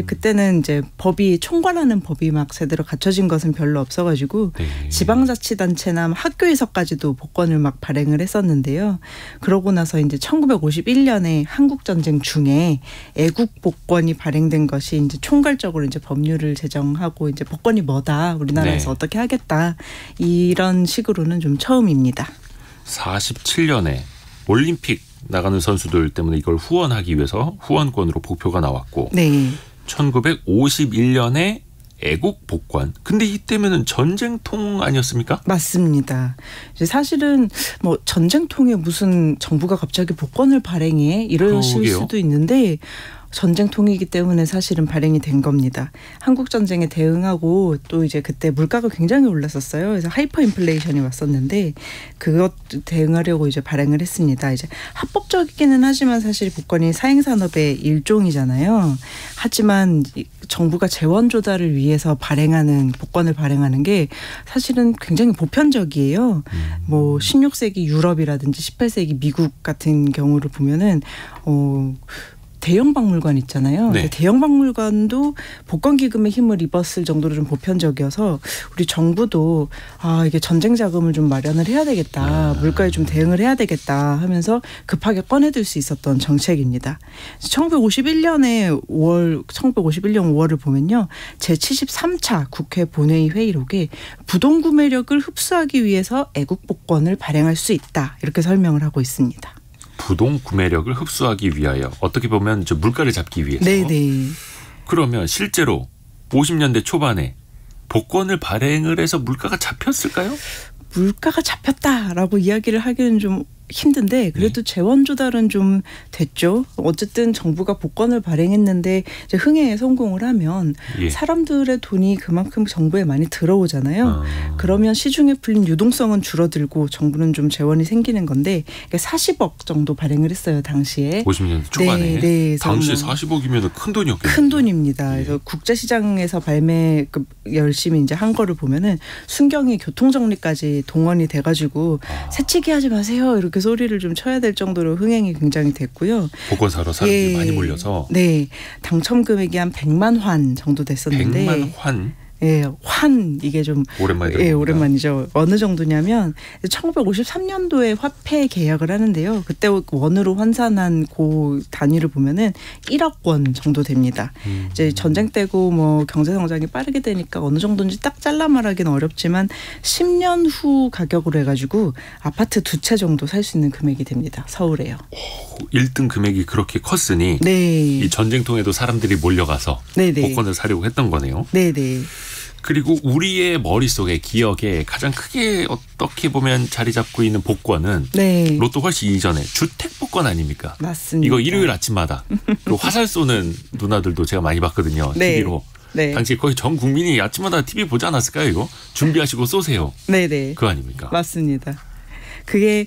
그때는 이제 법이 총괄하는 법이 막 제대로 갖춰진 것은 별로 없어가지고 네. 지방자치단체나 학교에서까지도 복권을 막 발행을 했었는데요. 그러고 나서 이제 1951년에 한국전쟁 중에 애국 복권이 발행된 것이 이제 총괄적으로 이제 법률을 제정하고 이제 복권이 뭐다, 우리나라에서 네. 어떻게 하겠다, 이런 식으로는 좀 처음입니다. 47년에 올림픽 나가는 선수들 때문에 이걸 후원하기 위해서 후원권으로 복표가 나왔고 네. 1951년에 애국 복권. 근데 이때면은 전쟁통 아니었습니까? 맞습니다. 이제 사실은 뭐 전쟁통에 무슨 정부가 갑자기 복권을 발행해 이러실 그러게요. 수도 있는데 전쟁통이기 때문에 사실은 발행이 된 겁니다. 한국 전쟁에 대응하고 또 이제 그때 물가가 굉장히 올랐었어요. 그래서 하이퍼 인플레이션이 왔었는데 그것 대응하려고 이제 발행을 했습니다. 이제 합법적이기는 하지만 사실 복권이 사행 산업의 일종이잖아요. 하지만 정부가 재원 조달을 위해서 발행하는 복권을 발행하는 게 사실은 굉장히 보편적이에요. 뭐 16세기 유럽이라든지 18세기 미국 같은 경우를 보면은 대형 박물관 있잖아요. 네. 대형 박물관도 복권 기금의 힘을 입었을 정도로 좀 보편적이어서 우리 정부도 이게 전쟁 자금을 좀 마련을 해야 되겠다. 물가에 좀 대응을 해야 되겠다 하면서 급하게 꺼내들 수 있었던 정책입니다. 1951년 5월을 보면요. 제73차 국회 본회의 회의록에 부동 구매력을 흡수하기 위해서 애국 복권을 발행할 수 있다. 이렇게 설명을 하고 있습니다. 부동 구매력을 흡수하기 위하여, 어떻게 보면 저 물가를 잡기 위해서. 네네. 그러면 실제로 50년대 초반에 복권을 발행을 해서 물가가 잡혔을까요? 물가가 잡혔다라고 이야기를 하기는 좀 힘든데 그래도 재원 조달은 좀 됐죠. 어쨌든 정부가 복권을 발행했는데 이제 흥행에 성공을 하면 예. 사람들의 돈이 그만큼 정부에 많이 들어오잖아요. 그러면 시중에 풀린 유동성은 줄어들고 정부는 좀 재원이 생기는 건데 40억 정도 발행을 했어요. 당시에. 50년대 초반에. 네, 당시 뭐 40억이면 큰 돈이었겠네요. 큰 돈입니다. 그래서 국제시장에서 발매 열심히 이제 한 거를 보면은 순경이 교통정리까지 동원이 돼가지고 새치기 하지 마세요. 이렇게 소리를 좀 쳐야 될 정도로 흥행이 굉장히 됐고요. 복권 사러 사람들이 많이 몰려서. 네. 당첨 금액이 한 100만 환 정도 됐었는데. 100만 환? 예, 환 이게 좀 오랜만에 들어봅니다. 예, 오랜만이죠. 어느 정도냐면 1953년도에 화폐 계약을 하는데요. 그때 원으로 환산한 그 단위를 보면은 1억 원 정도 됩니다. 이제 전쟁 때고 뭐 경제 성장이 빠르게 되니까 어느 정도인지 딱 잘라 말하기는 어렵지만 10년 후 가격으로 해가지고 아파트 2채 정도 살 수 있는 금액이 됩니다. 서울에요. 1등 금액이 그렇게 컸으니 네. 이 전쟁통에도 사람들이 몰려가서 네네. 복권을 사려고 했던 거네요. 네네. 그리고 우리의 머릿속에 기억에 가장 크게 어떻게 보면 자리 잡고 있는 복권은 네. 로또 훨씬 이전에 주택복권 아닙니까? 맞습니다. 이거 일요일 아침마다 그 화살 쏘는 누나들도 제가 많이 봤거든요. 네. TV로. 네. 당시 거의 전 국민이 아침마다 TV 보지 않았을까요? 이거 준비하시고 쏘세요. 네네. 그거 아닙니까? 맞습니다. 그게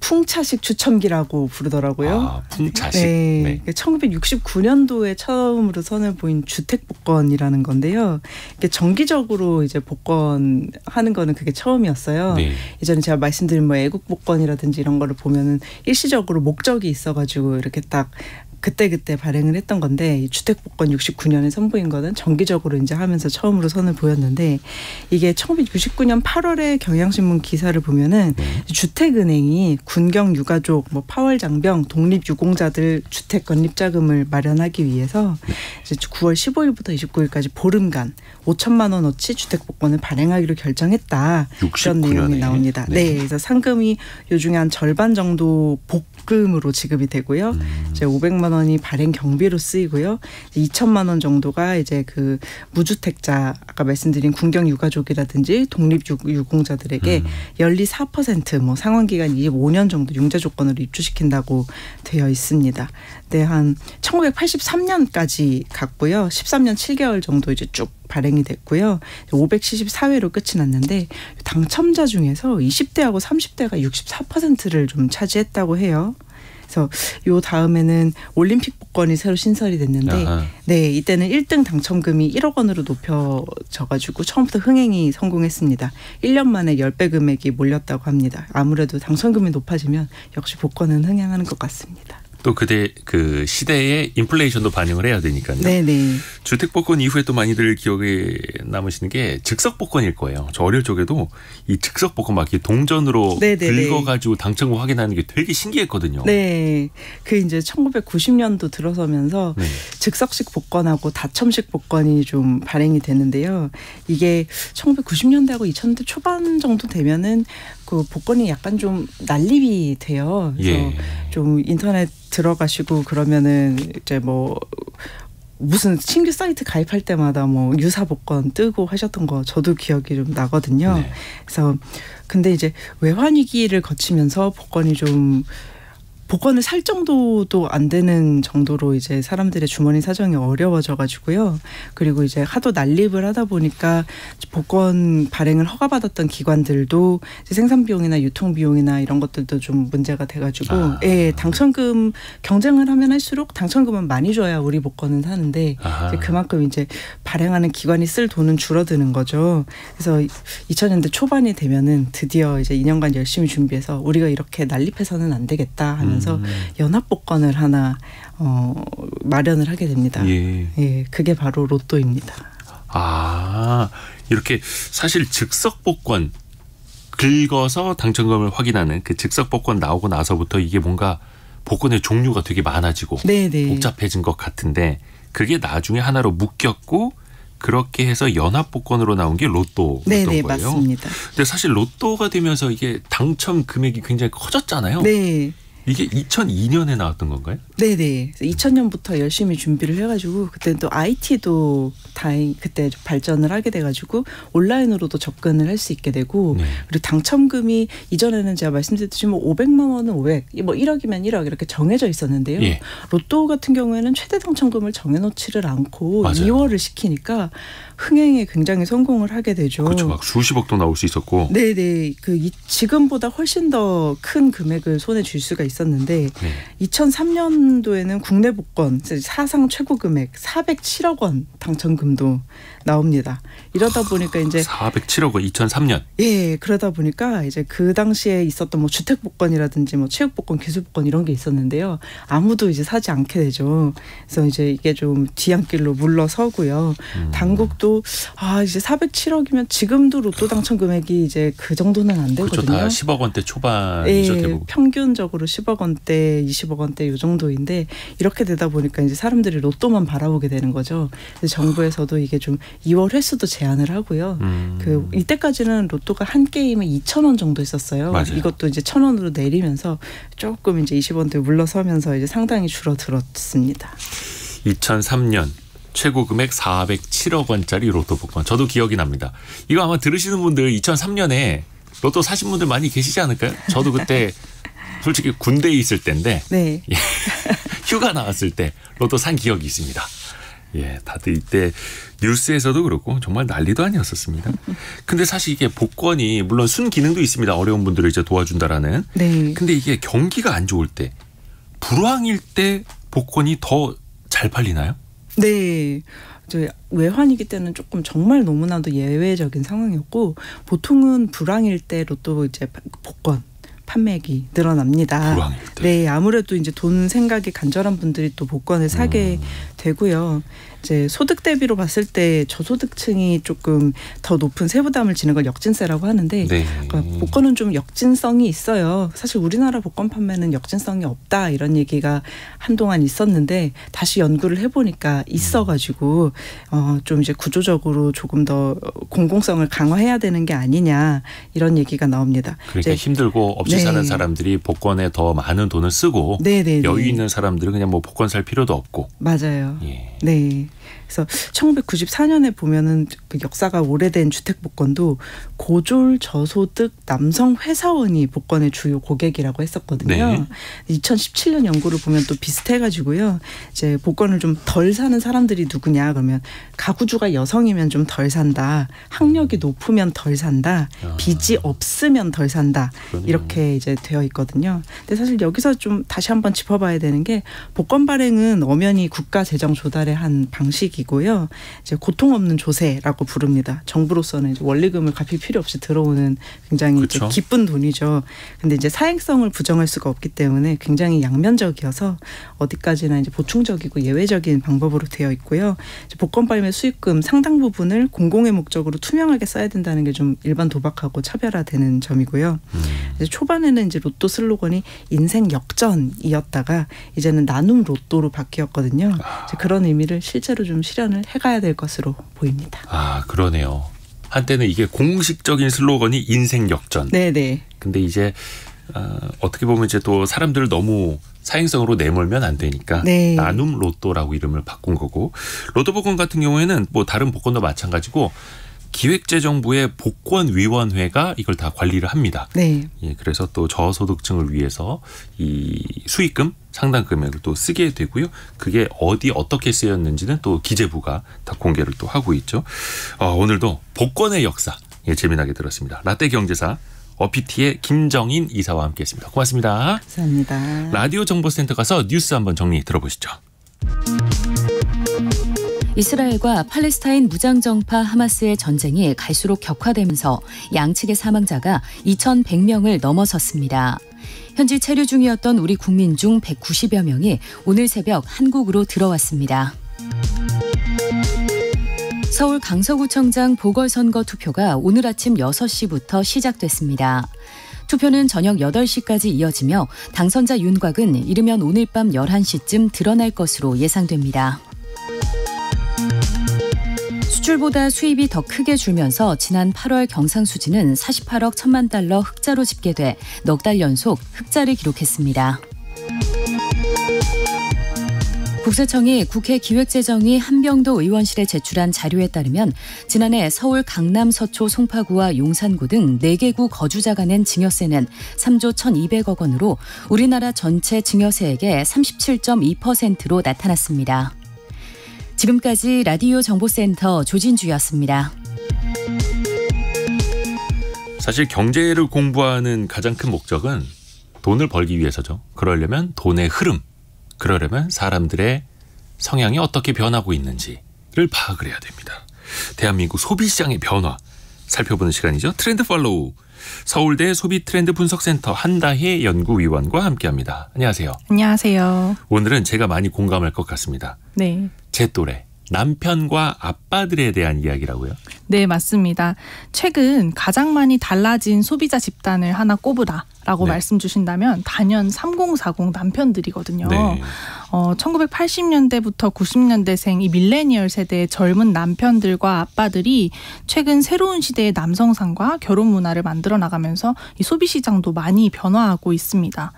풍차식 추첨기라고 부르더라고요. 풍차식. 네. 1969년도에 처음으로 선을 보인 주택복권이라는 건데요. 이게 정기적으로 이제 복권 하는 거는 그게 처음이었어요. 네. 예전에 제가 말씀드린 뭐 애국복권이라든지 이런 거를 보면은 일시적으로 목적이 있어가지고 이렇게 딱 그때 발행을 했던 건데 이 주택복권 69년에 선보인 거는 정기적으로 이제 하면서 처음으로 선을 보였는데 이게 1969년 8월에 경향신문 기사를 보면은 주택은행이 군경 유가족, 뭐 파월장병, 독립유공자들 주택 건립자금을 마련하기 위해서 이제 9월 15일부터 29일까지 보름간 5천만 원어치 주택복권을 발행하기로 결정했다. 69년에. 이런 내용이 나옵니다. 네, 그래서 상금이 요 중에 한 절반 정도 복금으로 지급이 되고요. 이제 500만 원이 발행 경비로 쓰이고요. 2천만 원 정도가 이제 그 무주택자 아까 말씀드린 군경 유가족이라든지 독립 유공자들에게 연리 4% 뭐 상환 기간 25년 정도 융자 조건으로 입주시킨다고 되어 있습니다. 네, 한 1983년까지 갔고요. 13년 7개월 정도 이제 쭉 발행이 됐고요. 574회로 끝이 났는데 당첨자 중에서 20대하고 30대가 64%를 좀 차지했다고 해요. 그래서 요 다음에는 올림픽 복권이 새로 신설이 됐는데 아하. 네, 이때는 1등 당첨금이 1억 원으로 높여져가지고 처음부터 흥행이 성공했습니다. 1년 만에 10배 금액이 몰렸다고 합니다. 아무래도 당첨금이 높아지면 역시 복권은 흥행하는 것 같습니다. 또 그 시대의 인플레이션도 반영을 해야 되니까요. 네네. 주택복권 이후에 또 많이들 기억에 남으시는 게 즉석복권일 거예요. 저 어릴 적에도 이 즉석복권 막 이렇게 동전으로 네네네. 긁어가지고 당첨금 확인하는 게 되게 신기했거든요. 네. 그 이제 1990년도 들어서면서 네. 즉석식 복권하고 다첨식 복권이 좀 발행이 되는데요. 이게 1990년대하고 2000년대 초반 정도 되면은 그 복권이 약간 좀 난립이 돼요. 그래서 예. 좀 인터넷 들어가시고 그러면은 이제 뭐 무슨 신규 사이트 가입할 때마다 뭐 유사 복권 뜨고 하셨던 거 저도 기억이 좀 나거든요. 네. 그래서 근데 이제 외환 위기를 거치면서 복권을 살 정도도 안 되는 정도로 이제 사람들의 주머니 사정이 어려워져 가지고요. 그리고 이제 하도 난립을 하다 보니까 복권 발행을 허가받았던 기관들도 이제 생산 비용이나 유통 비용이나 이런 것들도 좀 문제가 돼 가지고 예, 당첨금 경쟁을 하면 할수록 당첨금은 많이 줘야 우리 복권은 사는데 이제 그만큼 이제 발행하는 기관이 쓸 돈은 줄어드는 거죠. 그래서 2000년대 초반이 되면은 드디어 이제 2년간 열심히 준비해서 우리가 이렇게 난립해서는 안 되겠다 하면서 연합 복권을 하나 마련을 하게 됩니다. 예. 예, 그게 바로 로또입니다. 아, 이렇게 사실 즉석복권 긁어서 당첨금을 확인하는 그 즉석복권 나오고 나서부터 이게 뭔가 복권의 종류가 되게 많아지고 네네. 복잡해진 것 같은데 그게 나중에 하나로 묶였고 그렇게 해서 연합복권으로 나온 게 로또였던 네네, 거예요. 맞습니다. 근데 사실 로또가 되면서 이게 당첨 금액이 굉장히 커졌잖아요. 네. 이게 2002년에 나왔던 건가요? 네네. 2000년부터 열심히 준비를 해가지고 그때 또 IT도 다행히 그때 발전을 하게 돼가지고 온라인으로도 접근을 할 수 있게 되고 네. 그리고 당첨금이 이전에는 제가 말씀드렸듯이 뭐 500만 원은 500, 뭐 1억이면 1억 이렇게 정해져 있었는데요. 예. 로또 같은 경우에는 최대 당첨금을 정해놓지를 않고 맞아요. 2월을 시키니까 흥행에 굉장히 성공을 하게 되죠. 그렇죠. 막 수십억도 나올 수 있었고. 네네. 지금보다 훨씬 더 큰 금액을 손에 쥘 수가 있었는데 네. 2003년도에는 국내 복권 사상 최고 금액 407억 원 당첨금도 나옵니다. 이러다 보니까 이제 407억 원 2003년. 예, 그러다 보니까 이제 그 당시에 있었던 뭐 주택 복권이라든지 뭐 체육 복권, 기술 복권 이런 게 있었는데요. 아무도 이제 사지 않게 되죠. 그래서 이제 이게 좀 뒤안길로 물러서고요. 당국도 이제 407억이면 지금도 로또 당첨 금액이 이제 그 정도는 안 되거든요. 그렇죠. 다 10억 원대 초반이죠. 예, 대부분. 평균적으로 10억 원대, 20억 원대 이 정도인데 이렇게 되다 보니까 이제 사람들이 로또만 바라보게 되는 거죠. 그래서 정부에서도 이게 좀 2월 횟수도 제한을 하고요. 이때까지는 로또가 한 게임에 2,000원 정도 있었어요. 맞아요. 이것도 이제 1,000원으로 내리면서 조금 이제 20원대 물러서면서 이제 상당히 줄어들었습니다. 2003년 최고 금액 407억 원짜리 로또 복권. 저도 기억이 납니다. 이거 아마 들으시는 분들 2003년에 로또 사신 분들 많이 계시지 않을까요? 저도 그때 솔직히 군대에 있을 때인데 네. 휴가 나왔을 때 로또 산 기억이 있습니다. 예, 다들 이때 뉴스에서도 그렇고 정말 난리도 아니었었습니다. 근데 사실 이게 복권이 물론 순기능도 있습니다. 어려운 분들을 이제 도와준다라는. 네. 근데 이게 경기가 안 좋을 때, 불황일 때 복권이 더 잘 팔리나요? 네. 외환위기 때는 조금 정말 너무나도 예외적인 상황이었고 보통은 불황일 때 로또 이제 복권 판매액이 늘어납니다. 불황일 때. 네, 아무래도 이제 돈 생각이 간절한 분들이 또 복권을 사게 되고요. 이제 소득 대비로 봤을 때 저소득층이 조금 더 높은 세부담을 지는 걸 역진세라고 하는데 네. 그러니까 복권은 좀 역진성이 있어요. 사실 우리나라 복권 판매는 역진성이 없다 이런 얘기가 한동안 있었는데 다시 연구를 해보니까 있어가지고 좀 이제 구조적으로 조금 더 공공성을 강화해야 되는 게 아니냐 이런 얘기가 나옵니다. 그러니까 힘들고 없이 네. 사는 사람들이 복권에 더 많은 돈을 쓰고 네네네. 여유 있는 사람들은 그냥 뭐 복권 살 필요도 없고. 맞아요. 예. 네. 그래서 1994년에 보면은 그 역사가 오래된 주택 복권도 고졸 저소득 남성 회사원이 복권의 주요 고객이라고 했었거든요. 네. 2017년 연구를 보면 또 비슷해가지고요. 이제 복권을 좀 덜 사는 사람들이 누구냐 그러면 가구주가 여성이면 좀 덜 산다. 학력이 높으면 덜 산다. 빚이 없으면 덜 산다. 그러네요. 이렇게 이제 되어 있거든요. 근데 사실 여기서 좀 다시 한번 짚어봐야 되는 게 복권 발행은 엄연히 국가 재정 조달의 한 방식이고요. 이제 고통 없는 조세라고 부릅니다. 정부로서는 이제 원리금을 갚을 필요 없이 들어오는 굉장히 이제 그렇죠. 기쁜 돈이죠. 근데 이제 사행성을 부정할 수가 없기 때문에 굉장히 양면적이어서 어디까지나 이제 보충적이고 예외적인 방법으로 되어 있고요. 이제 복권 발매 수익금 상당 부분을 공공의 목적으로 투명하게 써야 된다는 게 좀 일반 도박하고 차별화되는 점이고요. 이제 초반에는 이제 로또 슬로건이 인생 역전이었다가 이제는 나눔 로또로 바뀌었거든요. 이제 그런 의미를 실제로 좀 실현을 해가야 될 것으로 보입니다. 아, 그러네요. 한때는 이게 공식적인 슬로건이 인생 역전. 네네. 근데 이제 어떻게 보면 이제 또 사람들을 너무 사행성으로 내몰면 안 되니까 네. 나눔 로또라고 이름을 바꾼 거고, 로또 복권 같은 경우에는 뭐 다른 복권도 마찬가지고 기획재정부의 복권위원회가 이걸 다 관리를 합니다. 네. 예, 그래서 또 저소득층을 위해서 이 수익금 상당 금액을 또 쓰게 되고요. 그게 어디 어떻게 쓰였는지는 또 기재부가 다 공개를 또 하고 있죠. 오늘도 복권의 역사 재미나게 들었습니다. 라떼 경제사 어피티의 김정인 이사와 함께했습니다. 고맙습니다. 감사합니다. 라디오 정보센터 가서 뉴스 한번 정리 들어보시죠. 이스라엘과 팔레스타인 무장정파 하마스의 전쟁이 갈수록 격화되면서 양측의 사망자가 2,100명을 넘어섰습니다. 현지 체류 중이었던 우리 국민 중 190여 명이 오늘 새벽 한국으로 들어왔습니다. 서울 강서구청장 보궐선거 투표가 오늘 아침 6시부터 시작됐습니다. 투표는 저녁 8시까지 이어지며 당선자 윤곽은 이르면 오늘 밤 11시쯤 드러날 것으로 예상됩니다. 수출보다 수입이 더 크게 줄면서 지난 8월 경상수지는 48억 1천만 달러 흑자로 집계돼 넉 달 연속 흑자를 기록했습니다. 국세청이 국회 기획재정위 한병도 의원실에 제출한 자료에 따르면 지난해 서울 강남 서초 송파구와 용산구 등 4개구 거주자가 낸 증여세는 3조 1,200억 원으로 우리나라 전체 증여세액의 37.2%로 나타났습니다. 지금까지 라디오 정보센터 조진주였습니다. 사실 경제를 공부하는 가장 큰 목적은 돈을 벌기 위해서죠. 그러려면 돈의 흐름, 그러려면 사람들의 성향이 어떻게 변하고 있는지를 파악을 해야 됩니다. 대한민국 소비시장의 변화 살펴보는 시간이죠. 트렌드 팔로우. 서울대 소비트렌드 분석센터 한다혜 연구위원과 함께합니다. 안녕하세요. 안녕하세요. 오늘은 제가 많이 공감할 것 같습니다. 네. 제 또래 남편과 아빠들에 대한 이야기라고요? 네, 맞습니다. 최근 가장 많이 달라진 소비자 집단을 하나 꼽으라라고 네. 말씀 주신다면 단연 3040 남편들이거든요. 네. 1980년대부터 90년대생 이 밀레니얼 세대의 젊은 남편들과 아빠들이 최근 새로운 시대의 남성상과 결혼 문화를 만들어 나가면서 이 소비 시장도 많이 변화하고 있습니다.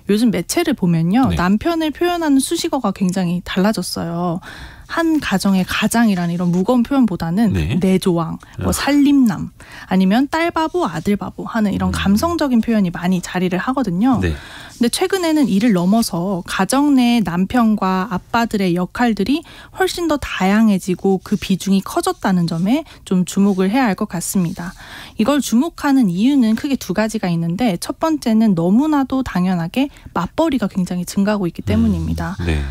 요즘 매체를 보면요. 네. 남편을 표현하는 수식어가 굉장히 달라졌어요. 한 가정의 가장이라는 이런 무거운 표현보다는 네. 내조왕, 뭐 살림남, 아니면 딸바보, 아들바보 하는 이런 감성적인 표현이 많이 자리를 하거든요. 네. 근데 최근에는 이를 넘어서 가정 내 남편과 아빠들의 역할들이 훨씬 더 다양해지고 그 비중이 커졌다는 점에 좀 주목을 해야 할 것 같습니다. 이걸 주목하는 이유는 크게 두 가지가 있는데 첫 번째는 너무나도 당연하게 맞벌이가 굉장히 증가하고 있기 때문입니다. 네.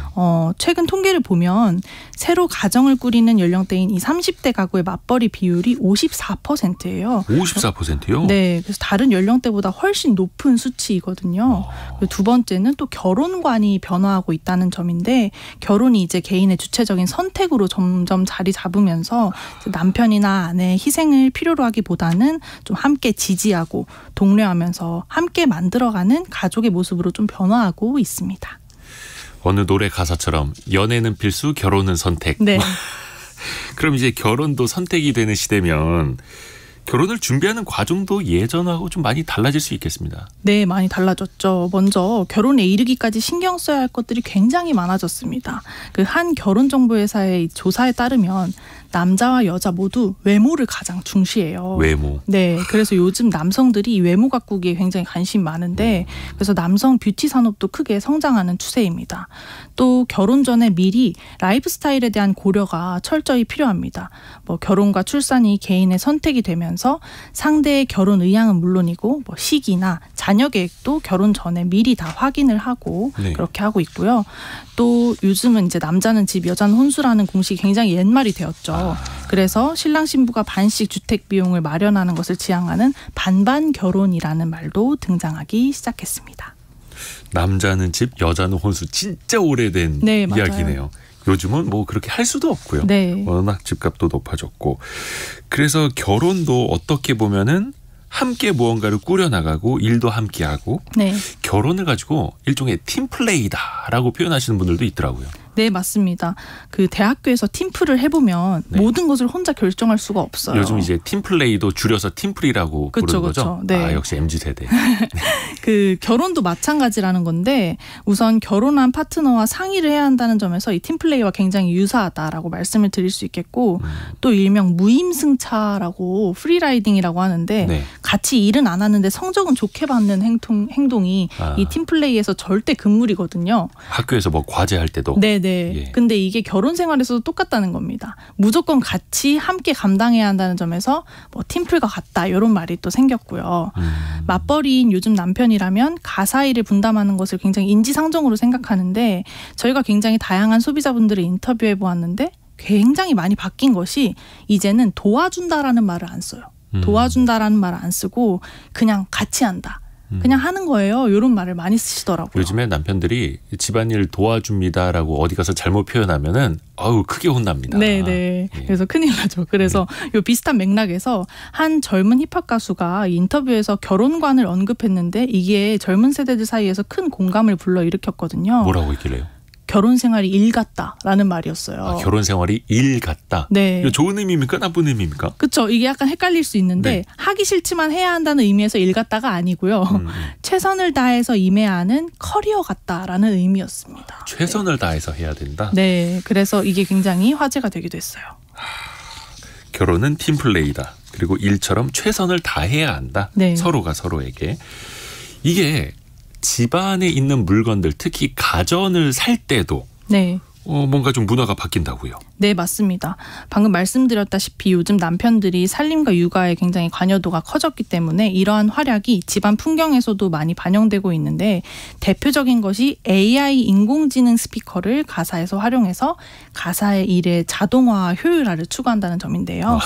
최근 통계를 보면 새로 가정을 꾸리는 연령대인 이 30대 가구의 맞벌이 비율이 54%예요. 54%요? 네, 그래서 다른 연령대보다 훨씬 높은 수치이거든요. 두 번째는 또 결혼관이 변화하고 있다는 점인데 결혼이 이제 개인의 주체적인 선택으로 점점 자리 잡으면서 남편이나 아내의 희생을 필요로 하기보다는 좀 함께 지지하고 독려하면서 함께 만들어가는 가족의 모습으로 좀 변화하고 있습니다. 어느 노래 가사처럼 연애는 필수, 결혼은 선택. 네. 그럼 이제 결혼도 선택이 되는 시대면 결혼을 준비하는 과정도 예전하고 좀 많이 달라질 수 있겠습니다. 네, 많이 달라졌죠. 먼저 결혼에 이르기까지 신경 써야 할 것들이 굉장히 많아졌습니다. 그 한 결혼정보회사의 조사에 따르면 남자와 여자 모두 외모를 가장 중시해요. 외모. 네, 그래서 요즘 남성들이 외모 가꾸기에 굉장히 관심이 많은데 그래서 남성 뷰티 산업도 크게 성장하는 추세입니다. 또 결혼 전에 미리 라이프 스타일에 대한 고려가 철저히 필요합니다. 뭐 결혼과 출산이 개인의 선택이 되면서 상대의 결혼 의향은 물론이고 뭐 시기나 자녀 계획도 결혼 전에 미리 다 확인을 하고 네. 그렇게 하고 있고요. 또 요즘은 이제 남자는 집, 여자는 혼수라는 공식이 굉장히 옛말이 되었죠. 그래서 신랑 신부가 반씩 주택 비용을 마련하는 것을 지향하는 반반 결혼이라는 말도 등장하기 시작했습니다. 남자는 집, 여자는 혼수. 진짜 오래된 네, 이야기네요. 요즘은 뭐 그렇게 할 수도 없고요. 네. 워낙 집값도 높아졌고. 그래서 결혼도 어떻게 보면은 함께 무언가를 꾸려나가고 일도 함께하고 네. 결혼을 가지고 일종의 팀플레이다라고 표현하시는 분들도 있더라고요. 네, 맞습니다. 그 대학교에서 팀플을 해보면 네. 모든 것을 혼자 결정할 수가 없어요. 요즘 이제 팀플레이도 줄여서 팀플이라고 그쵸, 부르는 거죠. 그쵸. 네. 아, 역시 MZ세대. 그 결혼도 마찬가지라는 건데 우선 결혼한 파트너와 상의를 해야 한다는 점에서 이 팀플레이와 굉장히 유사하다라고 말씀을 드릴 수 있겠고 또 일명 무임승차라고 프리라이딩이라고 하는데 네. 같이 일은 안 하는데 성적은 좋게 받는 행동이 이 팀플레이에서 절대 금물이거든요. 학교에서 뭐 과제할 때도. 네네. 예. 근데 이게 결혼 생활에서도 똑같다는 겁니다. 무조건 같이 함께 감당해야 한다는 점에서 뭐 팀플과 같다 이런 말이 또 생겼고요. 맞벌이인 요즘 남편이라면 가사 일을 분담하는 것을 굉장히 인지상정으로 생각하는데 저희가 굉장히 다양한 소비자분들을 인터뷰해 보았는데 굉장히 많이 바뀐 것이 이제는 도와준다라는 말을 안 써요. 도와준다라는 말을 안 쓰고 그냥 같이 한다. 그냥 하는 거예요. 이런 말을 많이 쓰시더라고요. 요즘에 남편들이 집안일 도와줍니다라고 어디 가서 잘못 표현하면은 아우 크게 혼납니다. 네네. 예. 그래서 큰일 나죠. 그래서 요 비슷한 맥락에서 한 젊은 힙합 가수가 인터뷰에서 결혼관을 언급했는데 이게 젊은 세대들 사이에서 큰 공감을 불러일으켰거든요. 뭐라고 했길래요? 결혼 생활이 일 같다라는 말이었어요. 아, 결혼 생활이 일 같다. 네. 이거 좋은 의미입니까? 나쁜 의미입니까? 그렇죠. 이게 약간 헷갈릴 수 있는데 네. 하기 싫지만 해야 한다는 의미에서 일 같다가 아니고요. 최선을 다해서 임해야 하는 커리어 같다라는 의미였습니다. 최선을 다해서 해야 된다. 네. 그래서 이게 굉장히 화제가 되기도 했어요. 결혼은 팀플레이다. 그리고 일처럼 최선을 다해야 한다. 네. 서로가 서로에게. 이게 집안에 있는 물건들 특히 가전을 살 때도 네. 뭔가 좀 문화가 바뀐다고요. 네, 맞습니다. 방금 말씀드렸다시피 요즘 남편들이 살림과 육아에 굉장히 관여도가 커졌기 때문에 이러한 활약이 집안 풍경에서도 많이 반영되고 있는데 대표적인 것이 AI 인공지능 스피커를 가사에서 활용해서 가사의 일의 자동화와 효율화를 추구한다는 점인데요.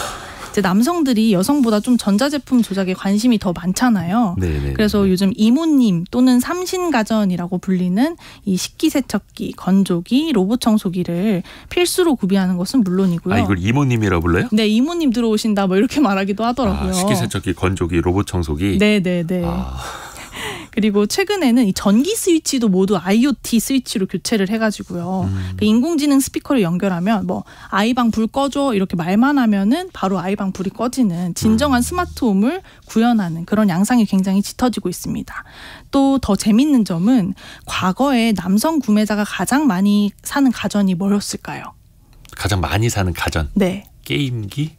이제 남성들이 여성보다 좀 전자제품 조작에 관심이 더 많잖아요. 네네. 그래서 요즘 이모님 또는 삼신가전이라고 불리는 이 식기세척기, 건조기, 로봇 청소기를 필수로 구비하는 것은 물론이고요. 아, 이걸 이모님이라고 불러요? 네, 이모님 들어오신다 뭐 이렇게 말하기도 하더라고요. 아, 식기세척기, 건조기, 로봇 청소기. 네네네. 그리고 최근에는 이 전기 스위치도 모두 IoT 스위치로 교체를 해가지고요. 그 인공지능 스피커를 연결하면 뭐 아이방 불 꺼줘 이렇게 말만 하면은 바로 아이방 불이 꺼지는 진정한 스마트홈을 구현하는 그런 양상이 굉장히 짙어지고 있습니다. 또 더 재밌는 점은 과거에 남성 구매자가 가장 많이 사는 가전이 뭐였을까요? 가장 많이 사는 가전. 네. 게임기?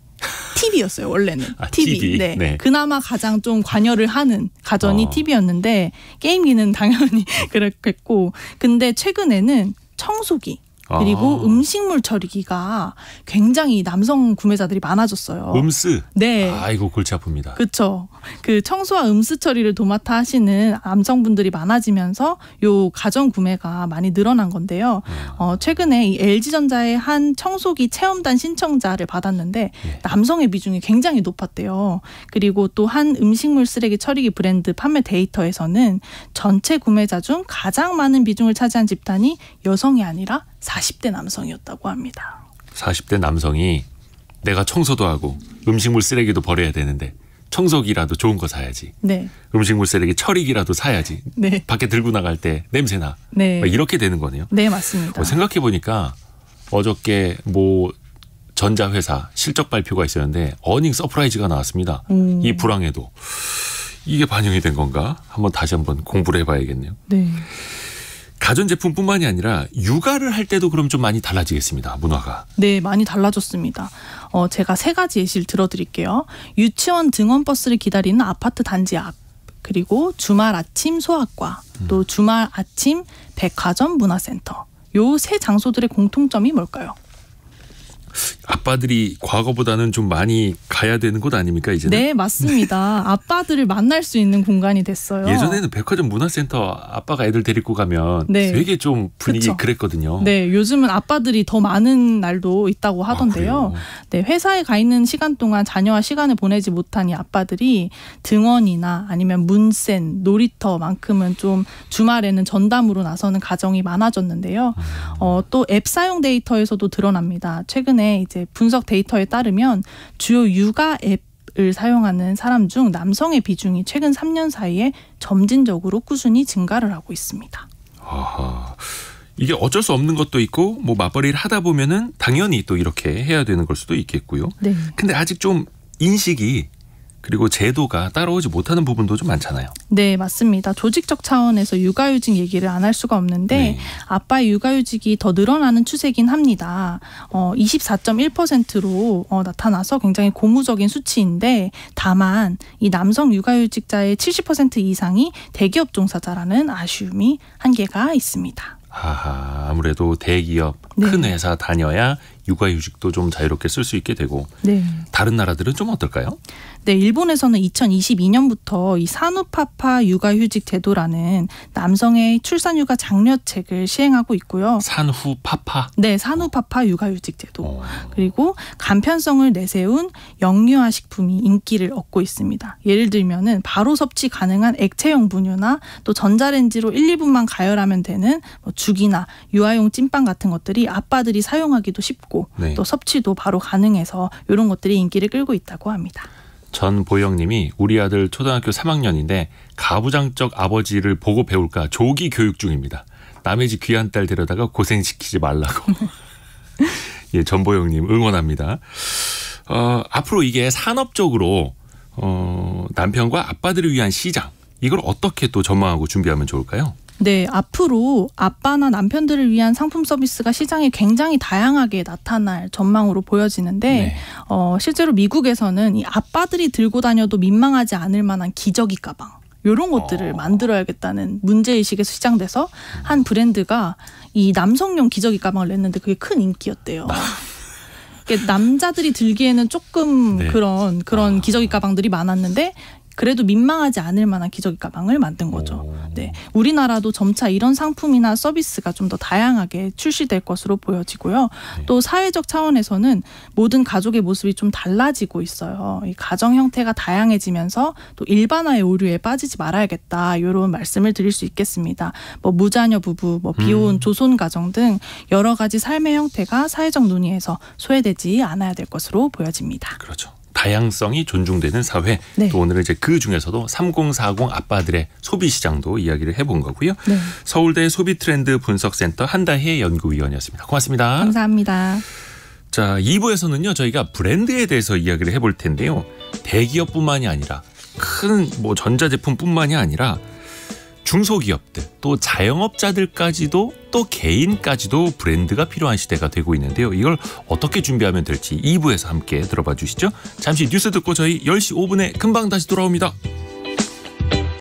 TV였어요, 원래는. 아, TV. TV. 네. 네. 그나마 가장 좀 관여를 하는 가전이 TV였는데 게임기는 당연히 그랬겠고 근데 최근에는 청소기 그리고 음식물 처리기가 굉장히 남성 구매자들이 많아졌어요. 음스? 네. 아이고 골치 아픕니다. 그렇죠. 그 청소와 음스 처리를 도맡아 하시는 남성분들이 많아지면서 요 가전 구매가 많이 늘어난 건데요. 최근에 이 LG전자의 한 청소기 체험단 신청자를 받았는데 남성의 비중이 굉장히 높았대요. 그리고 또 한 음식물 쓰레기 처리기 브랜드 판매 데이터에서는 전체 구매자 중 가장 많은 비중을 차지한 집단이 여성이 아니라 40대 남성이었다고 합니다. 40대 남성이 내가 청소도 하고 음식물 쓰레기도 버려야 되는데 청소기라도 좋은 거 사야지. 네. 음식물 쓰레기 처리기라도 사야지. 네. 밖에 들고 나갈 때 냄새나. 네. 이렇게 되는 거네요. 네, 맞습니다. 생각해 보니까 어저께 뭐 전자회사 실적 발표가 있었는데 어닝 서프라이즈가 나왔습니다. 이 불황에도. 이게 반영이 된 건가? 다시 한번 공부를 해봐야겠네요. 네. 가전제품뿐만이 아니라 육아를 할 때도 그럼 좀 많이 달라지겠습니다. 문화가. 네, 많이 달라졌습니다. 제가 3가지 예시를 들어드릴게요. 유치원 등원버스를 기다리는 아파트 단지 앞, 그리고 주말 아침 소아과, 또 주말 아침 백화점 문화센터. 요 3장소들의 공통점이 뭘까요? 아빠들이 과거보다는 좀 많이 가야 되는 곳 아닙니까 이제는? 네, 맞습니다. 아빠들을 만날 수 있는 공간이 됐어요. 예전에는 백화점 문화센터 아빠가 애들 데리고 가면 네. 되게 좀 분위기 그쵸. 그랬거든요. 네, 요즘은 아빠들이 더 많은 날도 있다고 하던데요. 네, 회사에 가 있는 시간 동안 자녀와 시간을 보내지 못한 이 아빠들이 등원이나 아니면 문센, 놀이터만큼은 좀 주말에는 전담으로 나서는 가정이 많아졌는데요. 또 앱 사용 데이터에서도 드러납니다. 최근에 이제 분석 데이터에 따르면 주요 육아 앱을 사용하는 사람 중 남성의 비중이 최근 3년 사이에 점진적으로 꾸준히 증가를 하고 있습니다. 아하. 이게 어쩔 수 없는 것도 있고 맞벌이를 하다 보면은 당연히 또 이렇게 해야 되는 걸 수도 있겠고요. 네. 근데 아직 좀 인식이 그리고 제도가 따라오지 못하는 부분도 좀 많잖아요. 네, 맞습니다. 조직적 차원에서 육아휴직 얘기를 안 할 수가 없는데 네. 아빠의 육아휴직이 더 늘어나는 추세긴 합니다. 24.1%로 나타나서 굉장히 고무적인 수치인데 다만 이 남성 육아휴직자의 70% 이상이 대기업 종사자라는 아쉬움이 한계가 있습니다. 아무래도 대기업, 네. 큰 회사 다녀야 육아휴직도 좀 자유롭게 쓸 수 있게 되고 네. 다른 나라들은 좀 어떨까요? 네, 일본에서는 2022년부터 이 산후파파 육아휴직 제도라는 남성의 출산휴가 장려책을 시행하고 있고요. 산후파파? 네, 산후파파 육아휴직 제도. 그리고 간편성을 내세운 영유아 식품이 인기를 얻고 있습니다. 예를 들면은 바로 섭취 가능한 액체용 분유나 또 전자레인지로 1, 2분만 가열하면 되는 죽이나 유아용 찐빵 같은 것들이 아빠들이 사용하기도 쉽고 네. 또 섭취도 바로 가능해서 이런 것들이 인기를 끌고 있다고 합니다. 전보영님이 우리 아들 초등학교 3학년인데 가부장적 아버지를 보고 배울까 조기 교육 중입니다. 남의 집 귀한 딸 데려다가 고생시키지 말라고. 예, 전보영님 응원합니다. 앞으로 이게 산업적으로 남편과 아빠들을 위한 시장 이걸 어떻게 또 전망하고 준비하면 좋을까요? 네, 앞으로 아빠나 남편들을 위한 상품 서비스가 시장에 굉장히 다양하게 나타날 전망으로 보여지는데 네. 실제로 미국에서는 이 아빠들이 들고 다녀도 민망하지 않을 만한 기저귀 가방 이런 것들을 만들어야겠다는 문제의식에서 시작돼서 한 브랜드가 이 남성용 기저귀 가방을 냈는데 그게 큰 인기였대요. 남자들이 들기에는 조금 네. 그런 기저귀 가방들이 많았는데 그래도 민망하지 않을 만한 기저귀 가방을 만든 거죠. 네, 우리나라도 점차 이런 상품이나 서비스가 좀 더 다양하게 출시될 것으로 보여지고요. 네. 또 사회적 차원에서는 모든 가족의 모습이 좀 달라지고 있어요. 이 가정 형태가 다양해지면서 또 일반화의 오류에 빠지지 말아야겠다. 이런 말씀을 드릴 수 있겠습니다. 무자녀 부부, 비혼 조손 가정 등 여러 가지 삶의 형태가 사회적 논의에서 소외되지 않아야 될 것으로 보여집니다. 그렇죠. 다양성이 존중되는 사회. 네. 또 오늘은 이제 그 중에서도 3040 아빠들의 소비 시장도 이야기를 해본 거고요. 네. 서울대 소비트렌드 분석센터 한다혜 연구위원이었습니다. 고맙습니다. 감사합니다. 자, 2부에서는요. 저희가 브랜드에 대해서 이야기를 해볼 텐데요. 대기업뿐만이 아니라 큰 전자제품뿐만이 아니라 중소기업들 또 자영업자들까지도 또 개인까지도 브랜드가 필요한 시대가 되고 있는데요. 이걸 어떻게 준비하면 될지 2부에서 함께 들어봐 주시죠. 잠시 뉴스 듣고 저희 10시 5분에 금방 다시 돌아옵니다.